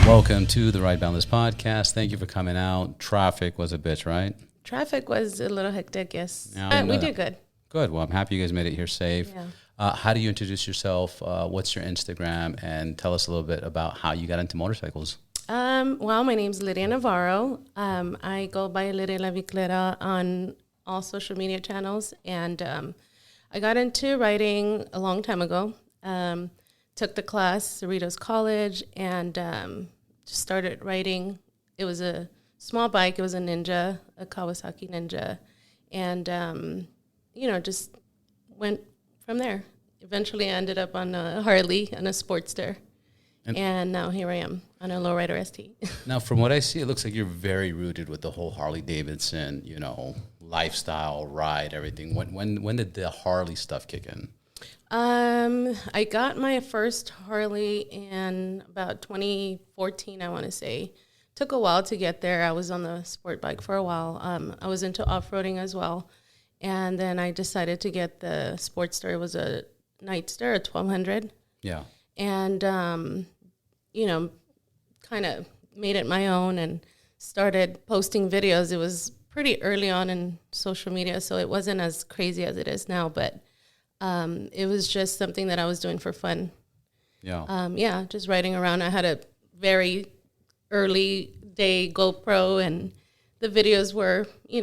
Welcome to the Ride Boundless podcast. Thank you for coming out. Traffic was a bitch, right? Traffic was a little hectic, yes. Yeah, we did good. Good. Well, I'm happy you guys made it here safe. Yeah. How do you introduce yourself? What's your Instagram? And tell us a little bit about how you got into motorcycles. Well, my name's Lidia Navarro. I go by Lidia Viclera on all social media channels. And I got into riding a long time ago. Took the class, Cerritos College, and just started riding. It was a small bike. It was a Ninja, a Kawasaki Ninja. And, just went from there. Eventually I ended up on a Harley and a Sportster. And now here I am on a Lowrider ST. Now, from what I see, it looks like you're very rooted with the whole Harley-Davidson, lifestyle, ride, everything. When did the Harley stuff kick in? I got my first Harley in about 2014, I want to say. Took a while to get there. I was on the sport bike for a while. I was into off-roading as well. And then I decided to get the Sportster. It was a Nightster, a 1200. Yeah. And, kind of made it my own and started posting videos. It was pretty early on in social media, so it wasn't as crazy as it is now, but it was just something that I was doing for fun. Yeah. Just riding around. I had a very early day GoPro, and the videos were, you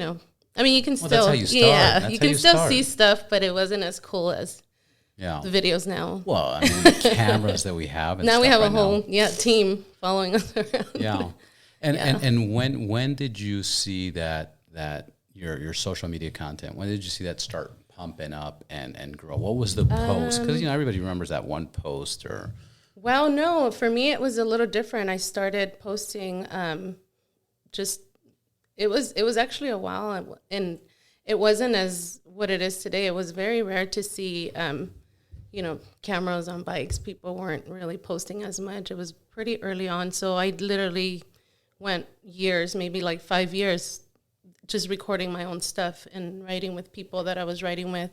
can still, that's how you start. That's you how can still start. see stuff, but it wasn't as cool as the videos now. Well, the cameras that we have. And now we have a right whole team following us around. Yeah. And when did you see that your social media content, when did you see that start pumping up and grow? What was the post? Because everybody remembers that one post or. Well, no, for me it was a little different. I started posting it was actually a while, and it wasn't as what it is today. It was very rare to see cameras on bikes. People weren't really posting as much. It was pretty early on, so I literally went years, maybe like 5 years, just recording my own stuff and riding with people that I was riding with.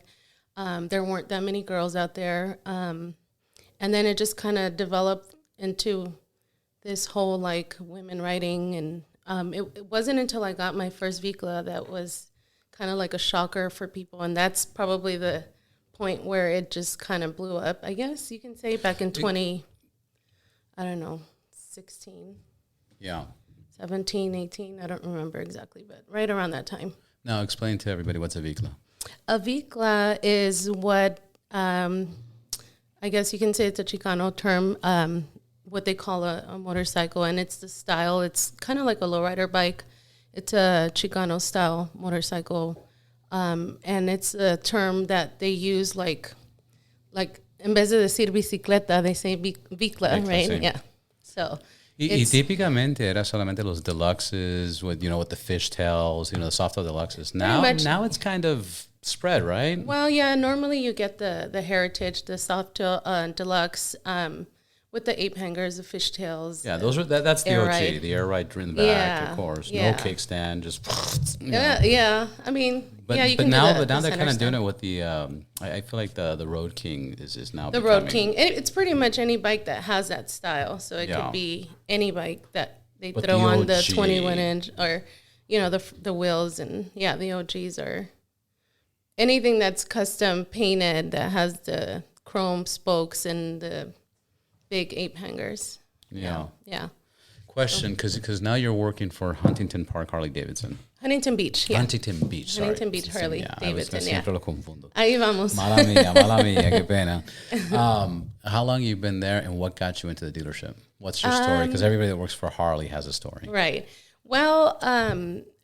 There weren't that many girls out there. And then it just kind of developed into this whole like women riding. And it wasn't until I got my first Vicla that was kind of like a shocker for people. And that's probably the point where it just kind of blew up, I guess you can say, back in 16. Yeah. 17, 18, I don't remember exactly, but right around that time. Now explain to everybody what's a Vicla. A Vicla is what, I guess you can say it's a Chicano term, what they call a motorcycle, and it's the style. It's kind of like a lowrider bike. It's a Chicano style motorcycle, and it's a term that they use like en vez de decir bicicleta, they say Vicla, right? Sí. Yeah. So. Y típicamente era solamente los deluxes with the fishtails, the soft-tail deluxes. Now it's kind of spread, right? Well, yeah, normally you get the heritage, the soft-tail deluxe with the ape hangers, the fishtails. Yeah, that's the OG, ride. the air ride in the back, of course. Yeah. No kickstand, just. Yeah. I mean, you can now, do but now they're kind of doing stand. it with the. I feel like the Road King is now The Road King. It's pretty much any bike that has that style. So it could be any bike that they throw on the 21-inch or, the wheels and, the OGs or anything that's custom painted that has the chrome spokes and the big ape hangers. Yeah. Question, because now you're working for Huntington Park Harley-Davidson. Huntington Beach, yeah. Huntington Beach, sorry. Huntington Beach Harley-Davidson, Siempre lo confundo. Ahí vamos. Mala mía, qué pena. How long you been there, and what got you into the dealership? What's your story? Because everybody that works for Harley has a story. Right. Well,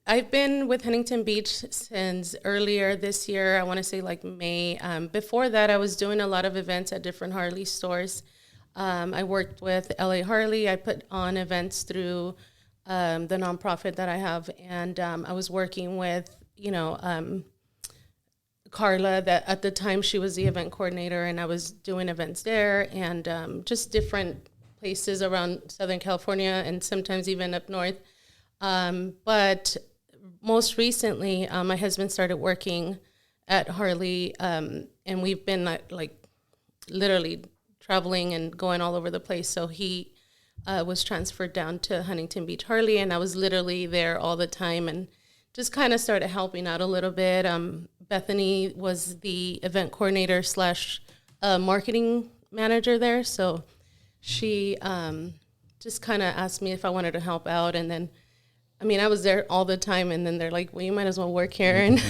I've been with Huntington Beach since earlier this year. I want to say like May. Before that, I was doing a lot of events at different Harley stores. I worked with LA Harley. I put on events through the nonprofit that I have. And I was working with, Carla, that at the time she was the event coordinator, and I was doing events there and just different places around Southern California and sometimes even up north. But most recently, my husband started working at Harley, and we've been like literally traveling and going all over the place. So he was transferred down to Huntington Beach Harley, and I was literally there all the time and just kind of started helping out a little bit. Bethany was the event coordinator slash marketing manager there, so she just kind of asked me if I wanted to help out, and then I mean, I was there all the time, and then they're like, well, you might as well work here. And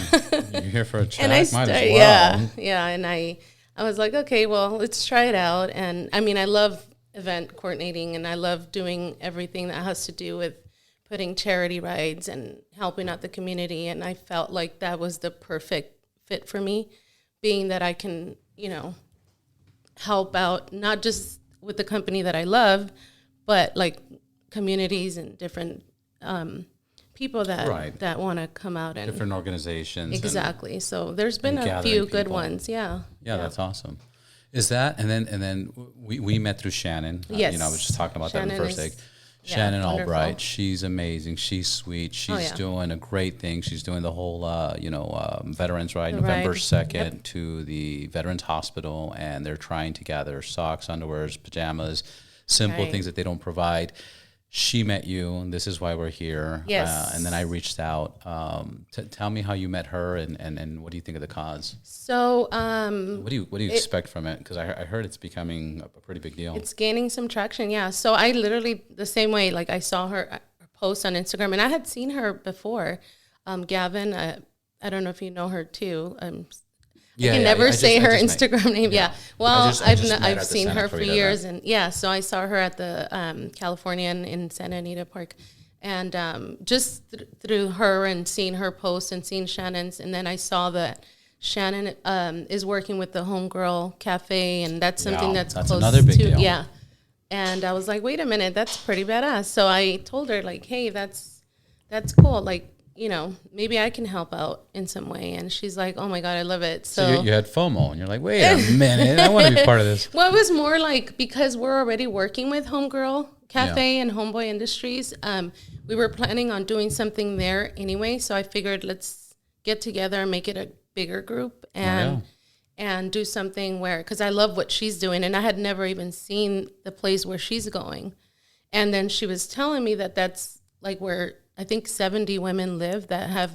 you're here for a check, and might as well. Yeah. And I was like, okay, well, let's try it out. And I mean, I love event coordinating, and I love doing everything that has to do with putting charity rides and helping out the community. And I felt like that was the perfect fit for me, being that I can, you know, help out, not just with the company that I love, but like communities and different people that want to come out and different organizations. Exactly. So there's been a few good ones. Yeah, that's awesome. Is that and then we met through Shannon. Yes. I was just talking about Shannon that in the first thing. Shannon Albright, she's amazing. She's sweet. She's doing a great thing. She's doing the whole veterans ride November 2nd to the Veterans Hospital, and they're trying to gather socks, underwears, pajamas, simple things that they don't provide. She met you, and this is why we're here. Yes. And then I reached out. Tell me how you met her, and what do you think of the cause? So, what do you expect from it? Because I heard it's becoming a pretty big deal. It's gaining some traction, yeah. So I literally the same way, like I saw her post on Instagram, and I had seen her before. Gavin, I don't know if you know her too. I can never say her Instagram name. Yeah. Well, I've seen her for years, and so I saw her at the Californian in Santa Anita Park, and just through her and seeing her post and seeing Shannon's, and then I saw that Shannon is working with the Homegirl Cafe, and that's something that's close another big deal. Yeah. And I was like, wait a minute, that's pretty badass. So I told her like, hey, that's cool. Like, you know, maybe I can help out in some way. And she's like, oh my God, I love it. So you had FOMO, and you're like, wait a minute, I want to be part of this. Well, it was more like, because we're already working with Homegirl Cafe and Homeboy Industries, we were planning on doing something there anyway. So I figured let's get together and make it a bigger group and do something where, because I love what she's doing, and I had never even seen the place where she's going. And then she was telling me that that's like where I think 70 women live that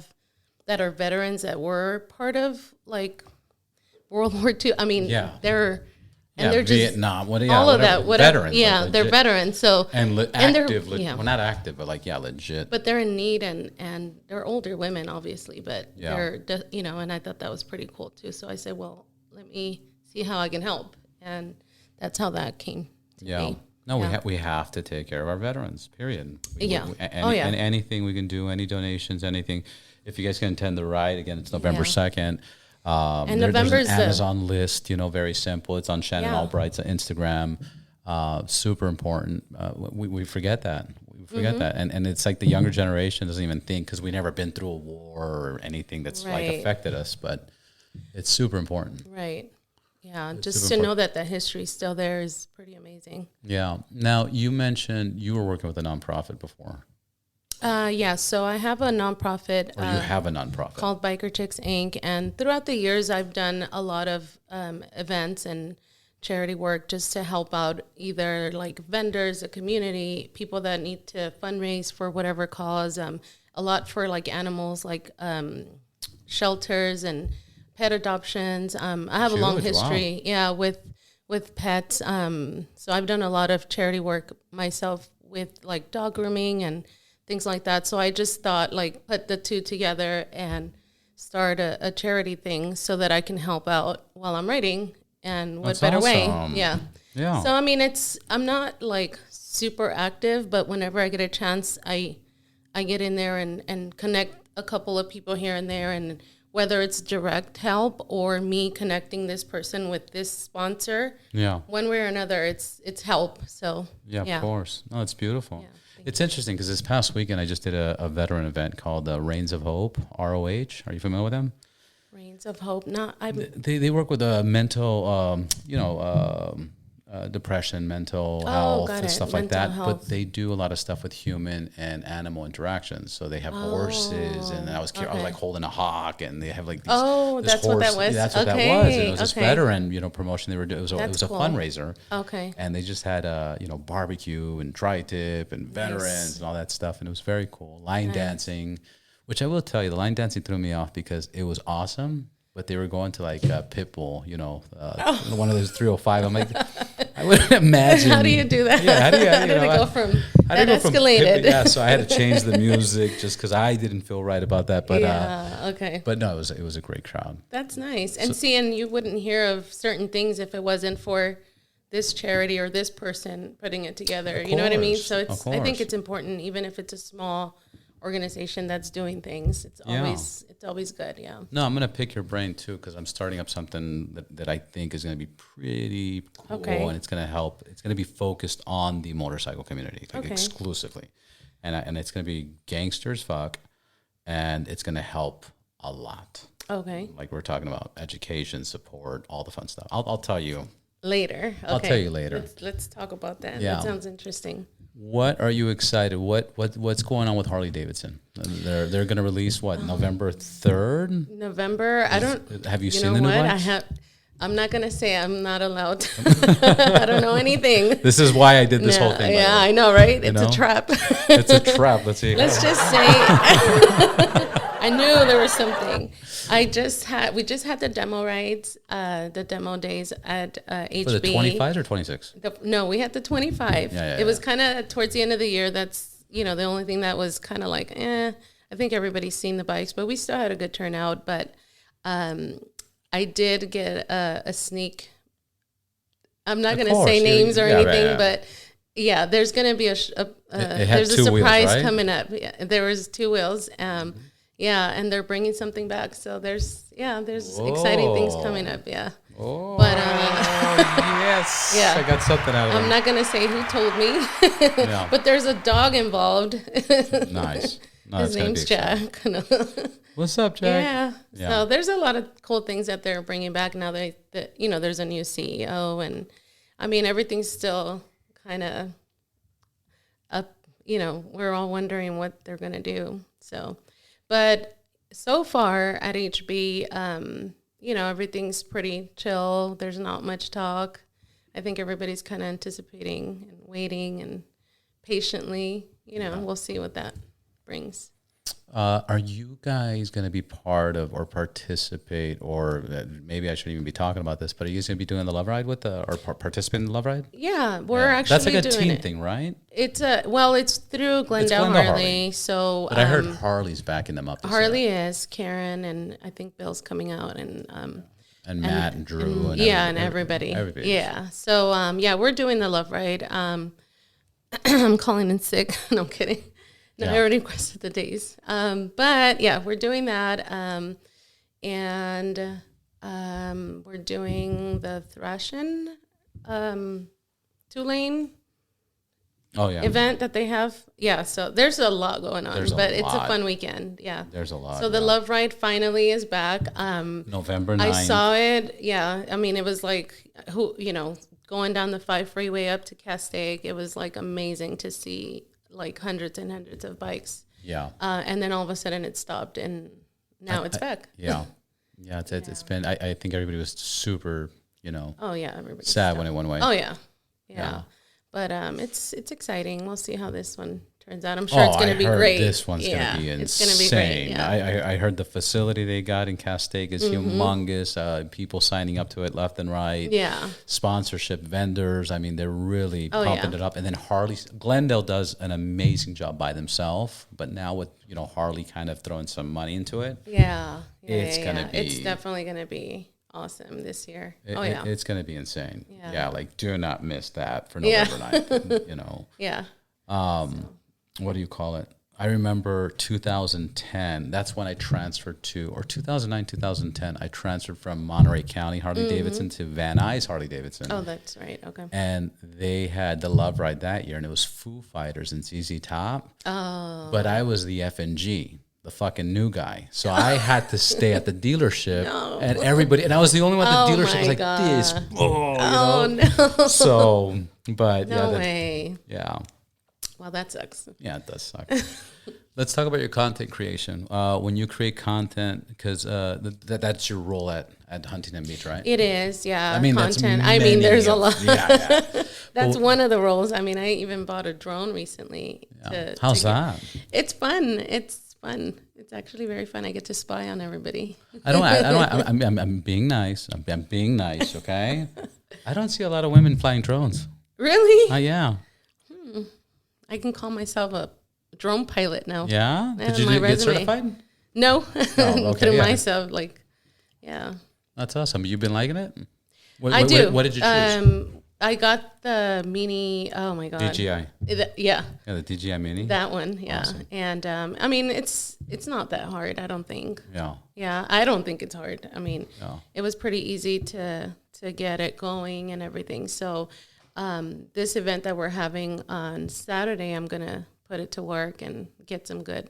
are veterans that were part of like World War II. I mean, they're just Vietnam, all of that, whatever. Veterans, yeah, they're veterans. So active, well, not active, but like legit. But they're in need, and they're older women, obviously. But they're and I thought that was pretty cool too. So I said, well, let me see how I can help, and that's how that came to be. No, we have to take care of our veterans, period. And anything we can do, any donations, anything. If you guys can attend the ride, again, it's November 2nd. And November's there's an Amazon list, very simple. It's on Shannon Albright's Instagram. Super important. We forget that. We forget that. And it's like the younger generation doesn't even think, because we never been through a war or anything that's like affected us, but it's super important. Right. Yeah, it's just to know that the history's still there is pretty amazing. Yeah. Now, you mentioned you were working with a nonprofit before. So I have a nonprofit. Or you have a nonprofit. Called Biker Chicks, Inc. And throughout the years, I've done a lot of events and charity work just to help out either like vendors, the community, people that need to fundraise for whatever cause. A lot for like animals, like shelters and pet adoptions. I have a long history, with pets. So I've done a lot of charity work myself with like dog grooming and things like that. So I just thought like put the two together and start a charity thing so that I can help out while I'm writing. And what better way? Yeah. So I mean, I'm not like super active, but whenever I get a chance, I get in there and connect a couple of people here and there, and whether it's direct help or me connecting this person with this sponsor, one way or another, it's help. So of course. No, it's beautiful. It's interesting because this past weekend I just did a veteran event called Reigns of Hope, ROH. Are you familiar with them? Reigns of Hope. They work with mental, depression, mental health, and stuff like that. Health. But they do a lot of stuff with human and animal interactions. So they have horses, and I was like holding a hawk, and they have like these, that's what that was. Yeah, that's what that was. And it was this veteran, promotion they were doing. It was a fundraiser. Okay. And they just had barbecue and tri-tip and veterans and all that stuff, and it was very cool. Line dancing, which I will tell you, the line dancing threw me off because it was awesome. But they were going to like Pitbull, one of those 305. I'm like, I wouldn't imagine. How do you do that? Yeah, how did it go from that escalated? Yeah, so I had to change the music just because I didn't feel right about that. But okay. But no, it was a great crowd. That's nice. And and you wouldn't hear of certain things if it wasn't for this charity or this person putting it together. You know what I mean? So I think it's important, even if it's a small organization that's doing things. It's always good. Yeah. No, I'm gonna pick your brain too because I'm starting up something that I think is gonna be pretty cool, and it's gonna help. It's gonna be focused on the motorcycle community exclusively, and it's gonna be gangsters fuck, and it's gonna help a lot. Okay. Like we're talking about education, support, all the fun stuff. I'll tell you later. Okay. I'll tell you later. Let's talk about that. Yeah. That sounds interesting. What are you excited? What's going on with Harley-Davidson? They're going to release November 3rd? November. Have you seen the new bikes? I'm not going to say. I'm not allowed to. I don't know anything. This is why I did this whole thing. Yeah, I know, right? It's a trap. It's a trap. Let's see. Let's just say I knew there was something. We just had the demo rides, the demo days at HB. For the 25s or 26? No, we had the 25. It was kind of towards the end of the year. That's, the only thing that was kind of like, I think everybody's seen the bikes, but we still had a good turnout. But I did get a sneak. I'm not going to say names or anything, but yeah, there's going to be there's a surprise wheels, right? Coming up. Yeah, there was 2 wheels. Yeah, and they're bringing something back. So there's exciting things coming up. Yeah. Oh, but yes. Yeah. I got something out of it. I'm not going to say who told me, but there's a dog involved. Nice. No, his name's Jack. What's up, Jack? Yeah. So there's a lot of cool things that they're bringing back now that there's a new CEO, and I mean everything's still kind of up. We're all wondering what they're going to do. So. But so far at HB, everything's pretty chill. There's not much talk. I think everybody's kind of anticipating and waiting and patiently, we'll see what that brings. Are you guys going to be part of or participate, or maybe I shouldn't even be talking about this, but are you going to be doing the Love Ride or participate in the Love Ride? Yeah, we're actually that's like a doing team thing, right? It's through Glendale Harley. So, but I heard Harley's backing them up. Harley is Karen, and I think Bill's coming out, and Matt and Drew, and everybody. Yeah. So we're doing the Love Ride. I'm calling in sick. No, I'm kidding. No, I already requested the days. But yeah, we're doing that. And we're doing the Thrashin' 2-lane event that they have. Yeah, so there's a lot going on, but it's a fun weekend. Yeah. There's a lot. So the Love Ride finally is back. November 9th. I saw it. Yeah. I mean, it was like, going down the 5 freeway up to Castaic, it was like amazing to see like hundreds and hundreds of bikes. Yeah. And then all of a sudden it stopped, and now it's back. Yeah. Yeah. It's been, I think everybody was super, everybody sad when it went away. Oh yeah. Yeah. But it's exciting. We'll see how this one turns out. I'm sure it's going to be great. This one's going to be insane. It's going to be great. Yeah. I heard the facility they got in Castaic is humongous. People signing up to it left and right. Yeah. Sponsorship, vendors. I mean, they're really pumping it up. And then Glendale does an amazing job by themselves. But now with Harley kind of throwing some money into it. Yeah. It's going to be. It's definitely going to be awesome this year. It's going to be insane. Yeah. Like do not miss that for November 9th. Yeah. What do you call it? I remember 2010. That's when I transferred or 2009, 2010. I transferred from Monterey County Harley-Davidson to Van Nuys Harley-Davidson. Oh, that's right. Okay. And they had the Love Ride that year, and it was Foo Fighters and ZZ Top. Oh. But I was the FNG. the fucking new guy. So I had to stay at the dealership and everybody, and I was the only one at the dealership. Was like this. No. So, but no way. Yeah. Well, that sucks. Yeah, it does suck. Let's talk about your content creation. When you create content, because that's your role at Huntington Beach, right? It is, yeah. I mean, content. There's a lot. Yeah. That's one of the roles. I mean, I even bought a drone recently. Yeah. How's that? It's fun. It's fun. It's actually very fun. I get to spy on everybody. I'm being nice. I'm being nice, okay? I don't see a lot of women flying drones. Really? Yeah. I can call myself a drone pilot now. Yeah? Did you get certified? No. Oh, okay. Through myself, yeah. That's awesome. You've been liking it? I do. What did you choose? I got the Mini, oh my God. DJI. Yeah, the DJI Mini? That one, yeah. Awesome. And, I mean, it's not that hard, I don't think. Yeah. Yeah, I don't think it's hard. I mean, it was pretty easy to get it going and everything. So, this event that we're having on Saturday, I'm going to put it to work and get some good,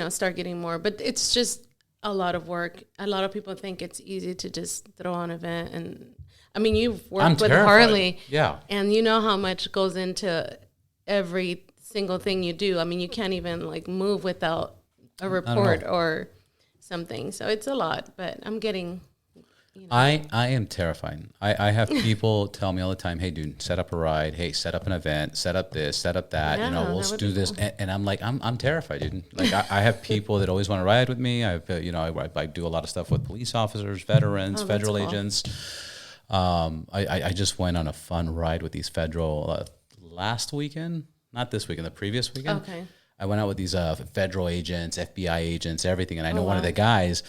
start getting more. But it's just a lot of work. A lot of people think it's easy to just throw on an event. And I mean, you've worked with Harley. Yeah. And you know how much goes into every single thing you do. I mean, you can't even move without a report or something. So it's a lot, but I'm getting... I am terrified. I have people tell me all the time, hey, dude, set up a ride. Hey, set up an event. Set up this, set up that. We'll do this. Cool. And I'm like, I'm terrified, dude. Like, I have people that always want to ride with me. I do a lot of stuff with police officers, veterans, federal agents. I just went on a fun ride with these federal last weekend, not this weekend, the previous weekend. Okay. I went out with these federal agents, FBI agents, everything. And I know one of the guys.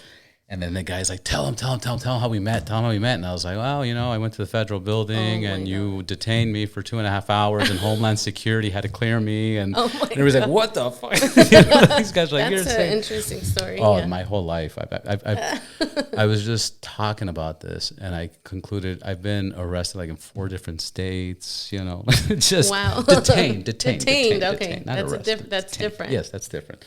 And then the guy's like, tell him how we met. And I was like, well, I went to the federal building and you detained me for 2.5 hours and Homeland Security had to clear me. And he was like, what the fuck? These guys are like, that's an interesting story. My whole life. I was just talking about this and I concluded I've been arrested in 4 different states, just detained. Okay. Not arrested. That's different. Yes, that's different.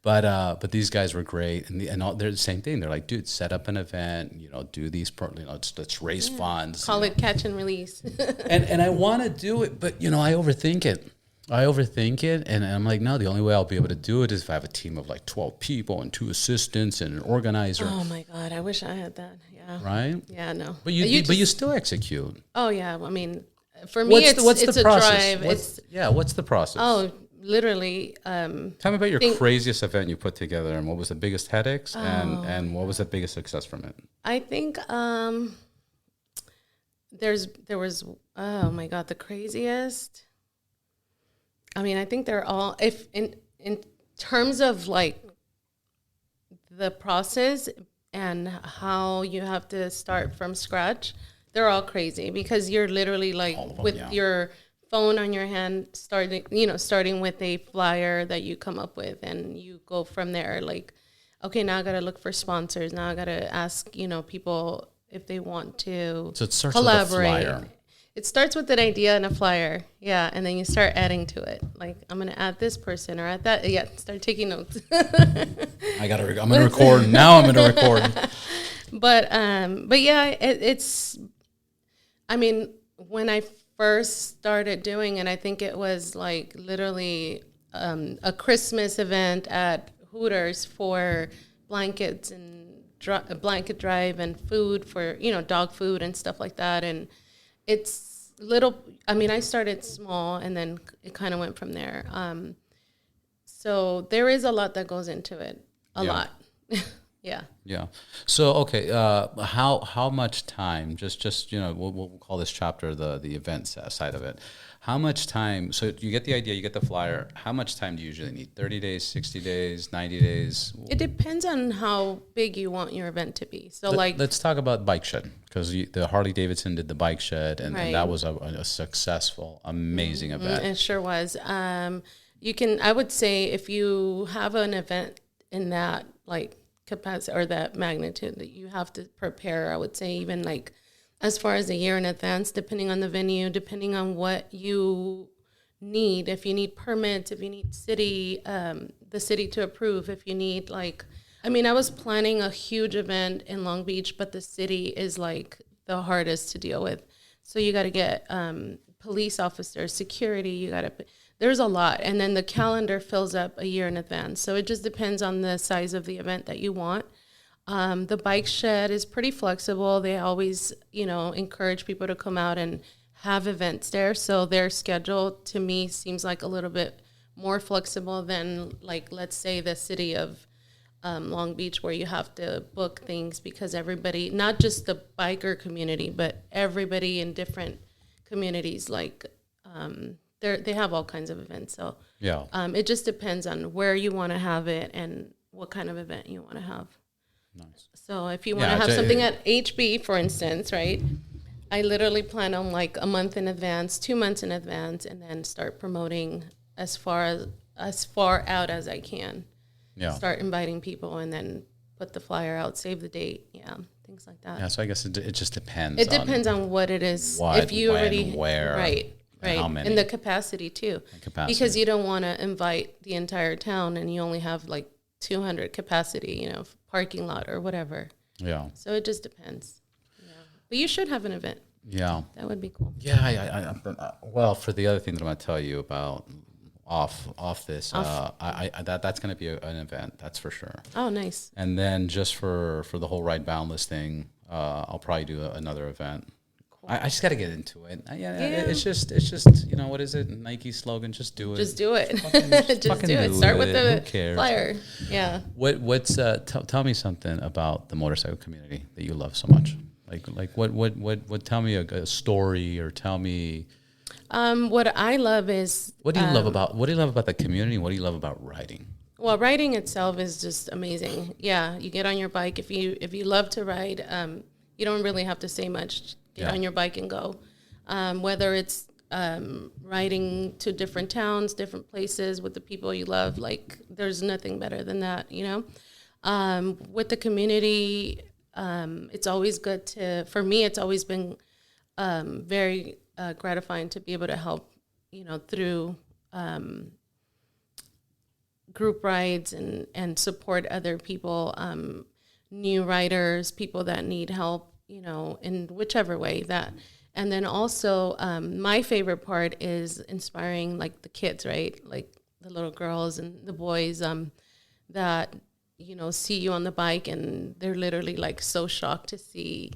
But these guys were great, and they're the same thing. They're like, dude, set up an event, do these, let's raise funds. Call it catch and release. and I want to do it, but I overthink it. And I'm like, no, the only way I'll be able to do it is if I have a team of 12 people and 2 assistants and an organizer. Oh my God, I wish I had that. Yeah. Right? Yeah, no. But you still execute. Oh yeah, I mean, for me, it's a drive. What's the process? Oh. Literally. Tell me about your craziest event you put together and what was the biggest headaches and what was the biggest success from it? I think there was, oh my God, the craziest. I mean, I think they're all, if in terms of the process and how you have to start from scratch, they're all crazy because you're literally your phone on your hand, starting with a flyer that you come up with, and you go from there. Okay, now I got to look for sponsors. Now I got to ask, people if they want to so it starts collaborate. With a flyer. It starts with an idea and a flyer, yeah, and then you start adding to it. I'm gonna add this person or add that. Yeah, start taking notes. I'm gonna record now. I'm gonna record. But yeah, it's. I mean, when I first started doing it, I think it was literally a Christmas event at Hooters for blankets and blanket drive and food for dog food and stuff like that. And it's I started small and then it kind of went from there. So there is a lot that goes into it, a lot. Yeah. Yeah. So, okay. How much time, just we'll call this chapter the event side of it. How much time, so you get the idea, you get the flyer. How much time do you usually need? 30 days, 60 days, 90 days? It depends on how big you want your event to be. So let's talk about bike shed, because the Harley-Davidson did the bike shed and that was a successful, amazing event. It sure was. I would say if you have an event in that capacity or that magnitude, that you have to prepare, I would say even as far as a year in advance, depending on the venue, depending on what you need, if you need permits, if you need the city to approve, if you need I was planning a huge event in Long Beach, but the city is like the hardest to deal with. So you got to get police officers, security, there's a lot. And then the calendar fills up a year in advance. So it just depends on the size of the event that you want. The bike shed is pretty flexible. They always, encourage people to come out and have events there. So their schedule to me seems like a little bit more flexible than let's say the city of Long Beach, where you have to book things because everybody, not just the biker community, but everybody in different communities, they have all kinds of events. So yeah, it just depends on where you want to have it and what kind of event you want to have. Nice. So if you want to have something at HB, for instance, right? I literally plan on a month in advance, 2 months in advance, and then start promoting as far out as I can. Yeah. Start inviting people and then put the flyer out, save the date. Yeah, things like that. Yeah, so I guess it just depends. It depends on what it is. If you already where, right, and how many, and the capacity too. Because you don't want to invite the entire town and you only have 200 capacity, parking lot or whatever. Yeah. So it just depends. Yeah, but you should have an event. Yeah, that would be cool. Yeah, well, for the other thing that I'm going to tell you about. Off this, that's going to be an event, that's for sure. Oh, nice. And then just for the whole Ride Boundless thing, I'll probably do another event. Cool. I just got to get into it. It's just what is it? Nike slogan? Just do it. Just do it. Just do it. Start with the flyer. Yeah. Tell me something about the motorcycle community that you love so much. What? Tell me a story, or tell me. What I love is what do you love about the community? What do you love about riding? Well, riding itself is just amazing. Yeah, you get on your bike. If you love to ride, you don't really have to say much. Get on your bike and go. Whether it's riding to different towns, different places with the people you love, there's nothing better than that, With the community, it's always good for me, it's always been very gratifying to be able to help, through group rides and support other people, new riders, people that need help, in whichever way that. And then also my favorite part is inspiring the kids, right? The little girls and the boys that, see you on the bike and they're literally so shocked to see,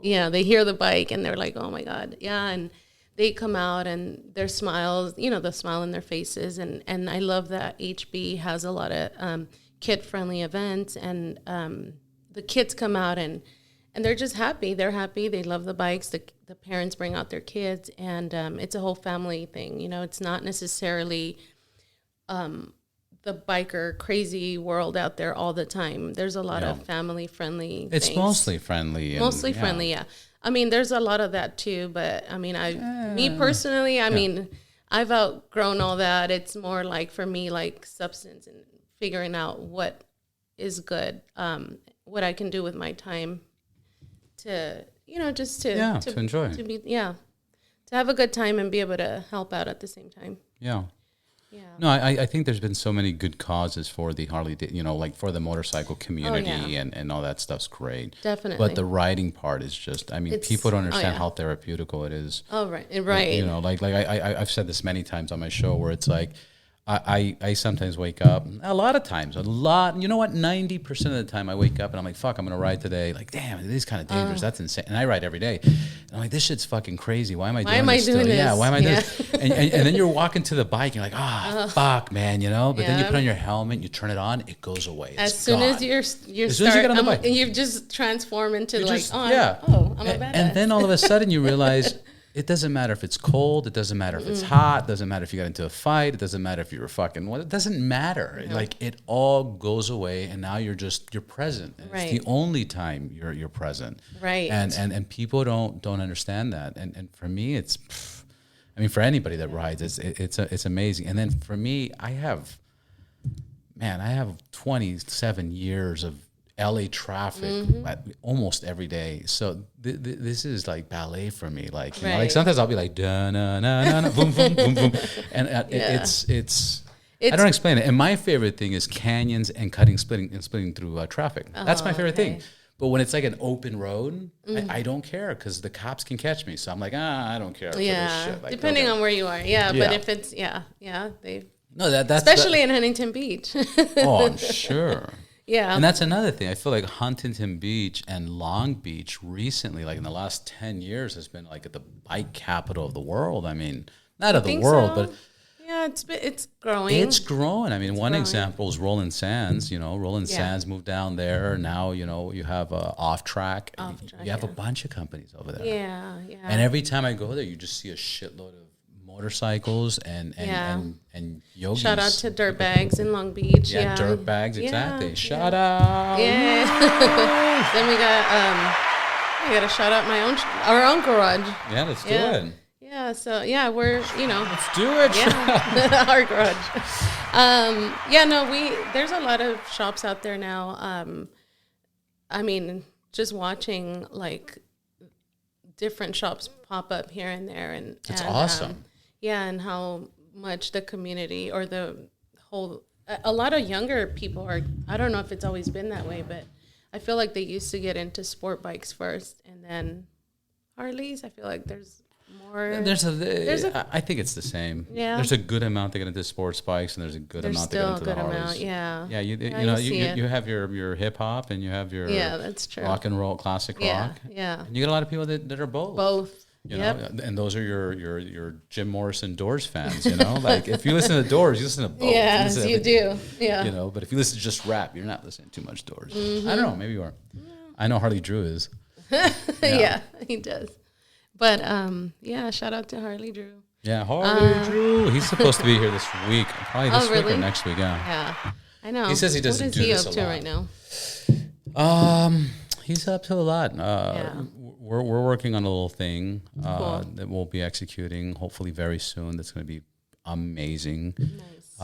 they hear the bike and they're like, oh my God. Yeah. And they come out and their smiles, the smile in their faces. And I love that HB has a lot of kid-friendly events, and the kids come out and they're just happy. They're happy. They love the bikes. The parents bring out their kids, and it's a whole family thing. It's not necessarily the biker crazy world out there all the time. There's a lot of family-friendly things. It's mostly friendly. Friendly, yeah. There's a lot of that too, but me personally, I've outgrown all that. It's more for me, substance and figuring out what is good, what I can do with my time to, just to enjoy, to have a good time and be able to help out at the same time. Yeah. Yeah. No, I think there's been so many good causes for the Harley, for the motorcycle community and all that stuff's great. Definitely. But the riding part is just, people don't understand how therapeutical it is. Oh, right. Right. I've said this many times on my show where it's I sometimes wake up, a lot of times, 90% of the time I wake up and I'm like, fuck, I'm going to ride today. Damn, it is kind of dangerous. That's insane. And I ride every day. And I'm like, this shit's fucking crazy. Why am I doing this? Yeah, why am I doing this? And then you're walking to the bike and you're like, fuck, man, But then you put on your helmet, you turn it on, it goes away. As soon as you get on the bike. You just transform into I'm a badass. And then all of a sudden you realize, it doesn't matter if it's cold. It doesn't matter if it's hot. It doesn't matter if you got into a fight. It doesn't matter if you were fucking. It doesn't matter. No. It all goes away, and now you're present. And it's the only time you're present. Right. And people don't understand that. And for me, it's, for anybody that rides, it's amazing. And then for me, I have 27 years of LA traffic almost every day. So this is like ballet for me. Like, you know, like sometimes I'll be like, da na na na na, boom boom boom boom, and it's I don't explain it. And my favorite thing is canyons and splitting through traffic. That's my favorite thing. But when it's like an open road, I don't care because the cops can catch me. So I'm like, I don't care. Yeah, for this shit. Like, depending on where you are. Yeah, but if it's they. No, that's especially in Huntington Beach. Oh, I'm sure. Yeah. And that's another thing. I feel like Huntington Beach and Long Beach recently, like in the last 10 years, has been like the bike capital of the world. I mean, not of the world, but yeah, it's growing. It's growing. I mean, one example is Rolling Sands. You know, Rolling Sands moved down there. Now, you know, you have Off Track. You have a bunch of companies over there. Yeah. And every time I go there, you just see a shitload of motorcycles and yogis. Shout out to Dirtbags in Long Beach. Yeah, Dirtbags, exactly. Yeah. Shout out. Yeah. Then we got I gotta shout out our own garage. Yeah, let's do it. Yeah, so we're let's do it. Yeah. Our garage. There's a lot of shops out there now. I mean, just watching like different shops pop up here and there, and it's awesome. And how much the community or the whole, a lot of younger people are, I don't know if it's always been that way, but I feel like they used to get into sport bikes first and then Harleys. I feel like there's more. I think it's the same. Yeah. There's a good amount that get into sports bikes and there's a good amount that get into the Harleys. Yeah. Yeah, you have your hip hop and you have your that's true. rock and roll, classic rock. Yeah. And you get a lot of people that are both. Both. You know, and those are your Jim Morrison Doors fans, you know? Like, if you listen to Doors, you listen to both. Yes, you do. Yeah. You know, but if you listen to just rap, you're not listening to too much Doors. I don't know. Maybe you are. I know Harley Drew is. Yeah, he does. But, shout out to Harley Drew. Yeah, Harley Drew. He's supposed to be here this week. Probably this week or next week, Yeah, I know. He says he doesn't do this a lot. What is he up to right now? He's up to a lot. We're working on a little thing that we'll be executing hopefully very soon. That's going to be amazing. Nice.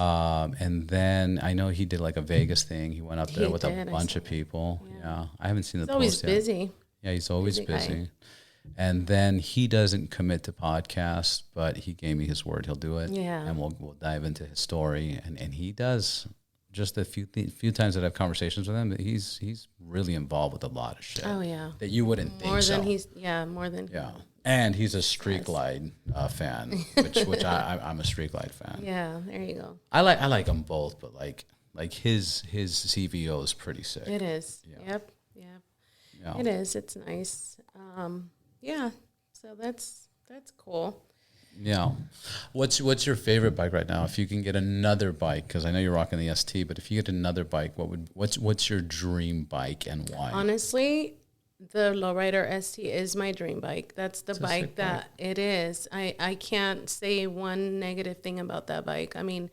And then I know he did like a Vegas thing. He went up there with a bunch of people. Yeah. I haven't seen the post yet. He's always busy. Yeah, he's always busy. And then he doesn't commit to podcasts, but he gave me his word he'll do it. Yeah. And we'll dive into his story. And he does. Just a few times that I have conversations with him, he's really involved with a lot of shit. Oh yeah, that you wouldn't think more than and he's a Street Glide fan, which I'm a Street Glide fan. Yeah, there you go. I like them both, but like his CVO is pretty sick. It is. Yeah. Yep. It is. It's nice. So that's cool. Yeah. What's your favorite bike right now? If you can get another bike, because I know you're rocking the ST, but if you get another bike, what's your dream bike and why? Honestly, the Lowrider ST is my dream bike. That's the bike that it is. I can't say one negative thing about that bike. I mean,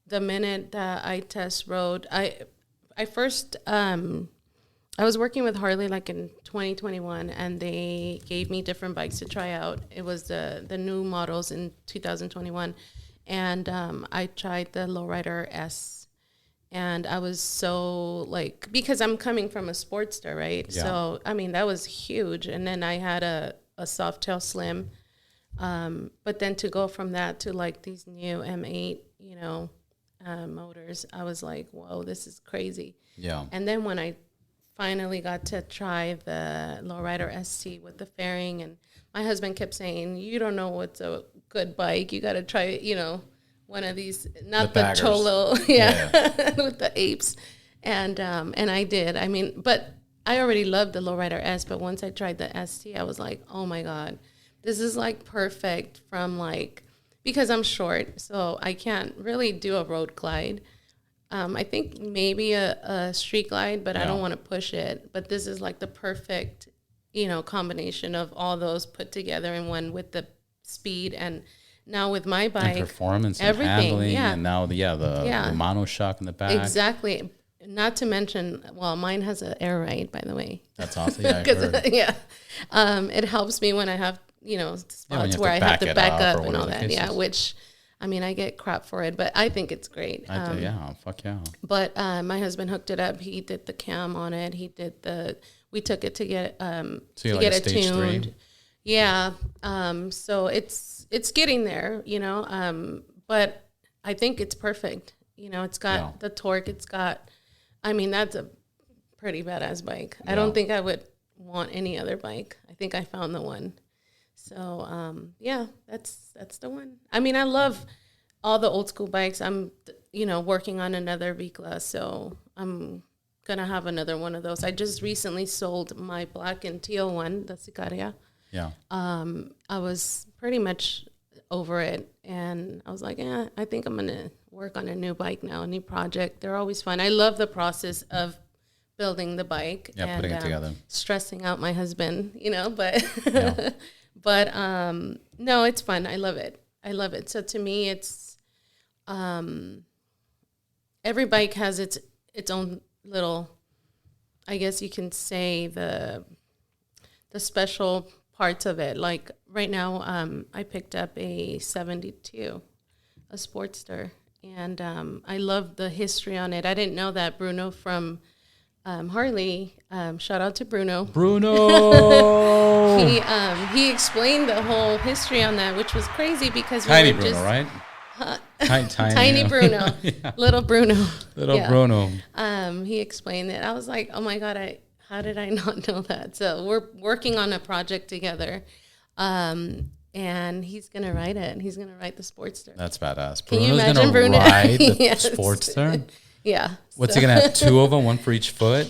the minute that I test rode, I first I was working with Harley like in 2021, and they gave me different bikes to try out. It was the new models in 2021, and I tried the Lowrider S, and I was so like, because I'm coming from a Sportster, right? Yeah. So I mean that was huge, and then I had a Softail Slim, but then to go from that to like these new M8, motors, I was like, whoa, this is crazy. Yeah. And then when I finally got to try the Lowrider ST with the fairing, and my husband kept saying, you don't know what's a good bike, you got to try one of these, not the Cholo with the apes, and I did. I mean, but I already loved the Lowrider S, but once I tried the ST, I was like, oh my god, this is like perfect from like, because I'm short, so I can't really do a road glide. I think maybe a street glide, but I don't want to push it. But this is like the perfect, combination of all those put together in one, with the speed, and now with my bike, and performance, and handling, and now the monoshock in the back. Exactly. Not to mention, well, mine has an air ride, by the way. That's awesome. Yeah, I heard. It helps me when I have spots where I have to back up and all that. Yeah, which I mean, I get crap for it, but I think it's great. Yeah, fuck yeah. But my husband hooked it up. He did the cam on it. We took it to get it tuned. 3? Yeah. So it's getting there, you know. But I think it's perfect. You know, it's got the torque. I mean, that's a pretty badass bike. Yeah. I don't think I would want any other bike. I think I found the one. So, that's the one. I mean, I love all the old school bikes. I'm, working on another Vicla, so I'm going to have another one of those. I just recently sold my black and teal one, the Sicaria. Yeah. I was pretty much over it, and I was like, I think I'm going to work on a new bike now, a new project. They're always fun. I love the process of building the bike. Yeah, and putting it together. Stressing out my husband, but... Yeah. But no, it's fun. I love it. So to me, it's every bike has its own little, I guess you can say, the special parts of it. Like right now, I picked up a 72, a Sportster, and I love the history on it. I didn't know that Bruno from Harley, shout out to Bruno. He explained the whole history on that, which was crazy because tiny Bruno, right? Tiny Bruno, yeah. Little Bruno. Bruno. He explained it. I was like, oh my God, how did I not know that? So we're working on a project together, and he's gonna ride it. He's gonna ride the Sportster. That's badass. Can you imagine Bruno ride the Sportster? Yeah. What's he gonna have? 2 of them, one for each foot.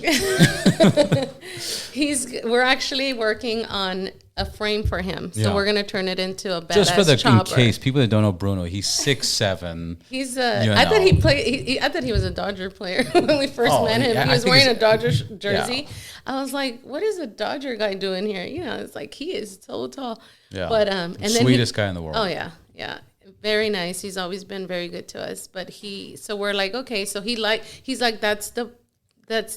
We're actually working on a frame for him, so we're gonna turn it into a badass just for the chopper. In case people that don't know Bruno, he's 6'7". He's I thought he played. I thought he was a Dodger player when we first met him. He was wearing a Dodger jersey. Yeah. I was like, "What is a Dodger guy doing here?" It's like he is so tall. Yeah. But and then sweetest guy in the world. Oh yeah. Very nice. He's always been very good to us. But so we're like, okay. So he's like, that's the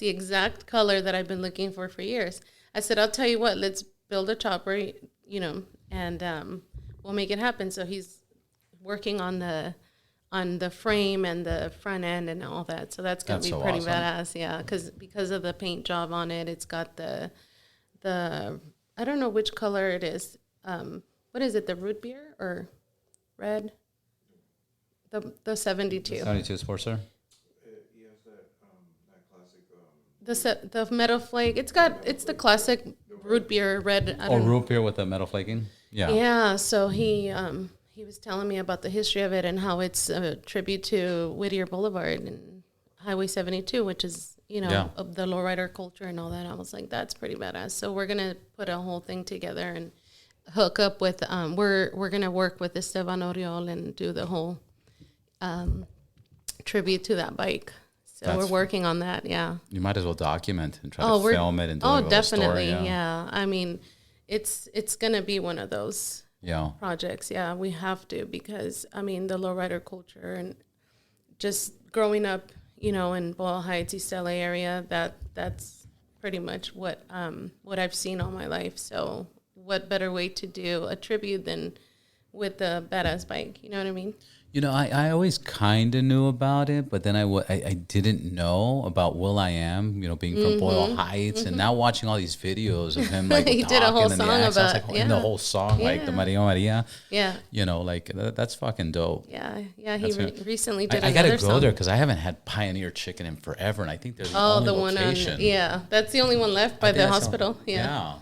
exact color that I've been looking for years. I said, I'll tell you what, let's build a chopper, and we'll make it happen. So he's working on the frame and the front end and all that. So that's gonna be pretty awesome. Badass, yeah. Because of the paint job on it, it's got the I don't know which color it is. What is it? The root beer or red? The 72. 72 Sportster. The metal flake. It's the classic root beer red. Root beer with the metal flaking. Yeah. Yeah. So he was telling me about the history of it and how it's a tribute to Whittier Boulevard and Highway 72, which is of the lowrider culture and all that. I was like, that's pretty badass. So we're gonna put a whole thing together and hook up with. We're gonna work with Esteban Oriol and do the whole tribute to that bike. So we're working on that, yeah. You might as well document and try to film it and do a little definitely, story, yeah. I mean, it's going to be one of those projects. Yeah, we have to because, I mean, the lowrider culture and just growing up, in Boyle Heights, East LA area, that's pretty much what I've seen all my life. So what better way to do a tribute than with a badass bike? You know what I mean? I always kind of knew about it, but then I didn't know about Will.i.am, being from Boyle Heights, and now watching all these videos of him, like, he did a whole song about and the whole song, like the Maria Maria. Yeah. That's fucking dope. Yeah. Yeah. He recently did I gotta go there because I haven't had Pioneer Chicken in forever, and I think there's the only location. That's the only one left by the hospital. Yeah.